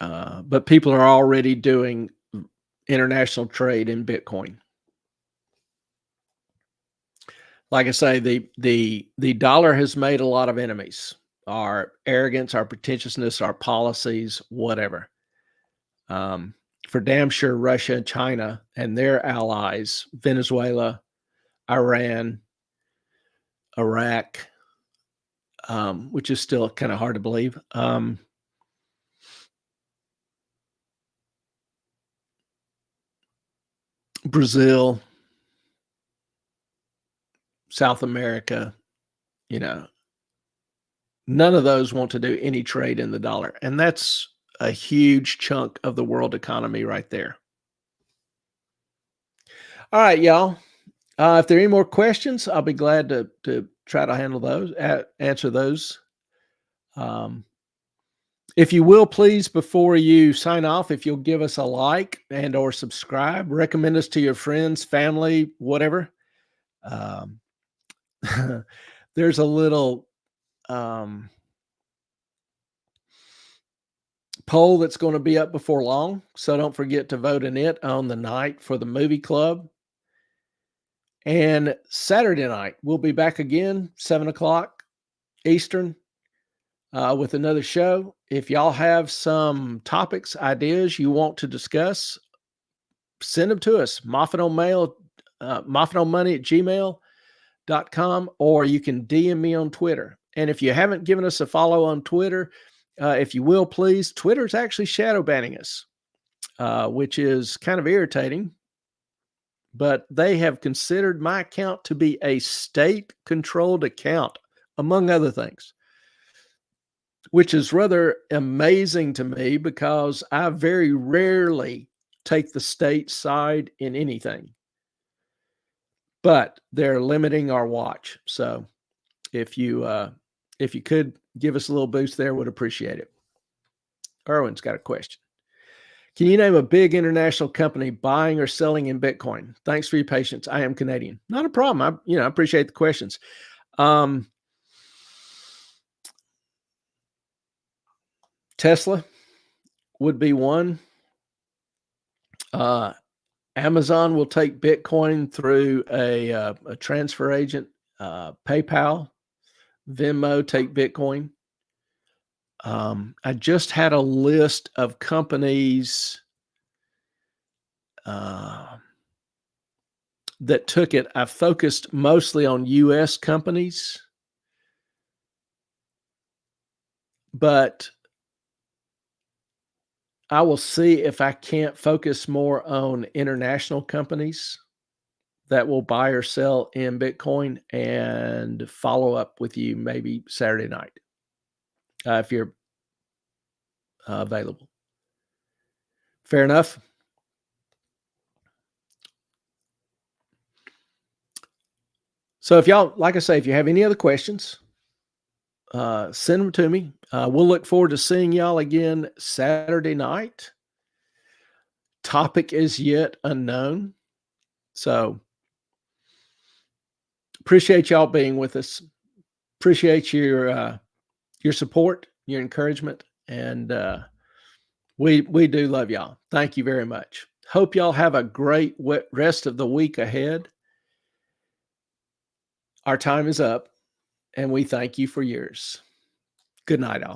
A: But people are already doing international trade in Bitcoin. Like I say, the dollar has made a lot of enemies. Our arrogance, our pretentiousness, our policies, whatever. For damn sure, Russia and China and their allies, Venezuela, Iran, Iraq, which is still kind of hard to believe. Brazil, South America, none of those want to do any trade in the dollar. And that's a huge chunk of the world economy right there. All right, y'all. If there are any more questions, I'll be glad to try to handle those, answer those. If you will, please, before you sign off, if you'll give us a like and or subscribe, recommend us to your friends, family, whatever. There's a little poll that's going to be up before long, so don't forget to vote in it on the night for the movie club. And Saturday night, we'll be back again, 7:00 Eastern, with another show. If y'all have some topics, ideas you want to discuss, send them to us. MoffinOnMoney@gmail.com, or you can DM me on Twitter. And if you haven't given us a follow on Twitter, if you will, please, Twitter's actually shadow banning us, which is kind of irritating. But they have considered my account to be a state-controlled account, among other things, which is rather amazing to me because I very rarely take the state side in anything. But they're limiting our watch. So if you could give us a little boost there, would appreciate it. Erwin's got a question. Can you name a big international company buying or selling in Bitcoin? Thanks for your patience. I am Canadian. Not a problem. I appreciate the questions. Tesla would be one. Amazon will take Bitcoin through a transfer agent. PayPal, Venmo take Bitcoin. I just had a list of companies that took it. I focused mostly on US companies, but I will see if I can't focus more on international companies that will buy or sell in Bitcoin and follow up with you maybe Saturday night, if you're available. Fair enough? So if y'all, like I say, if you have any other questions, send them to me. We'll look forward to seeing y'all again Saturday night. Topic is yet unknown. So appreciate y'all being with us. Appreciate your support, your encouragement, and we do love y'all. Thank you very much. Hope y'all have a great rest of the week ahead. Our time is up, and we thank you for yours. Good night, all.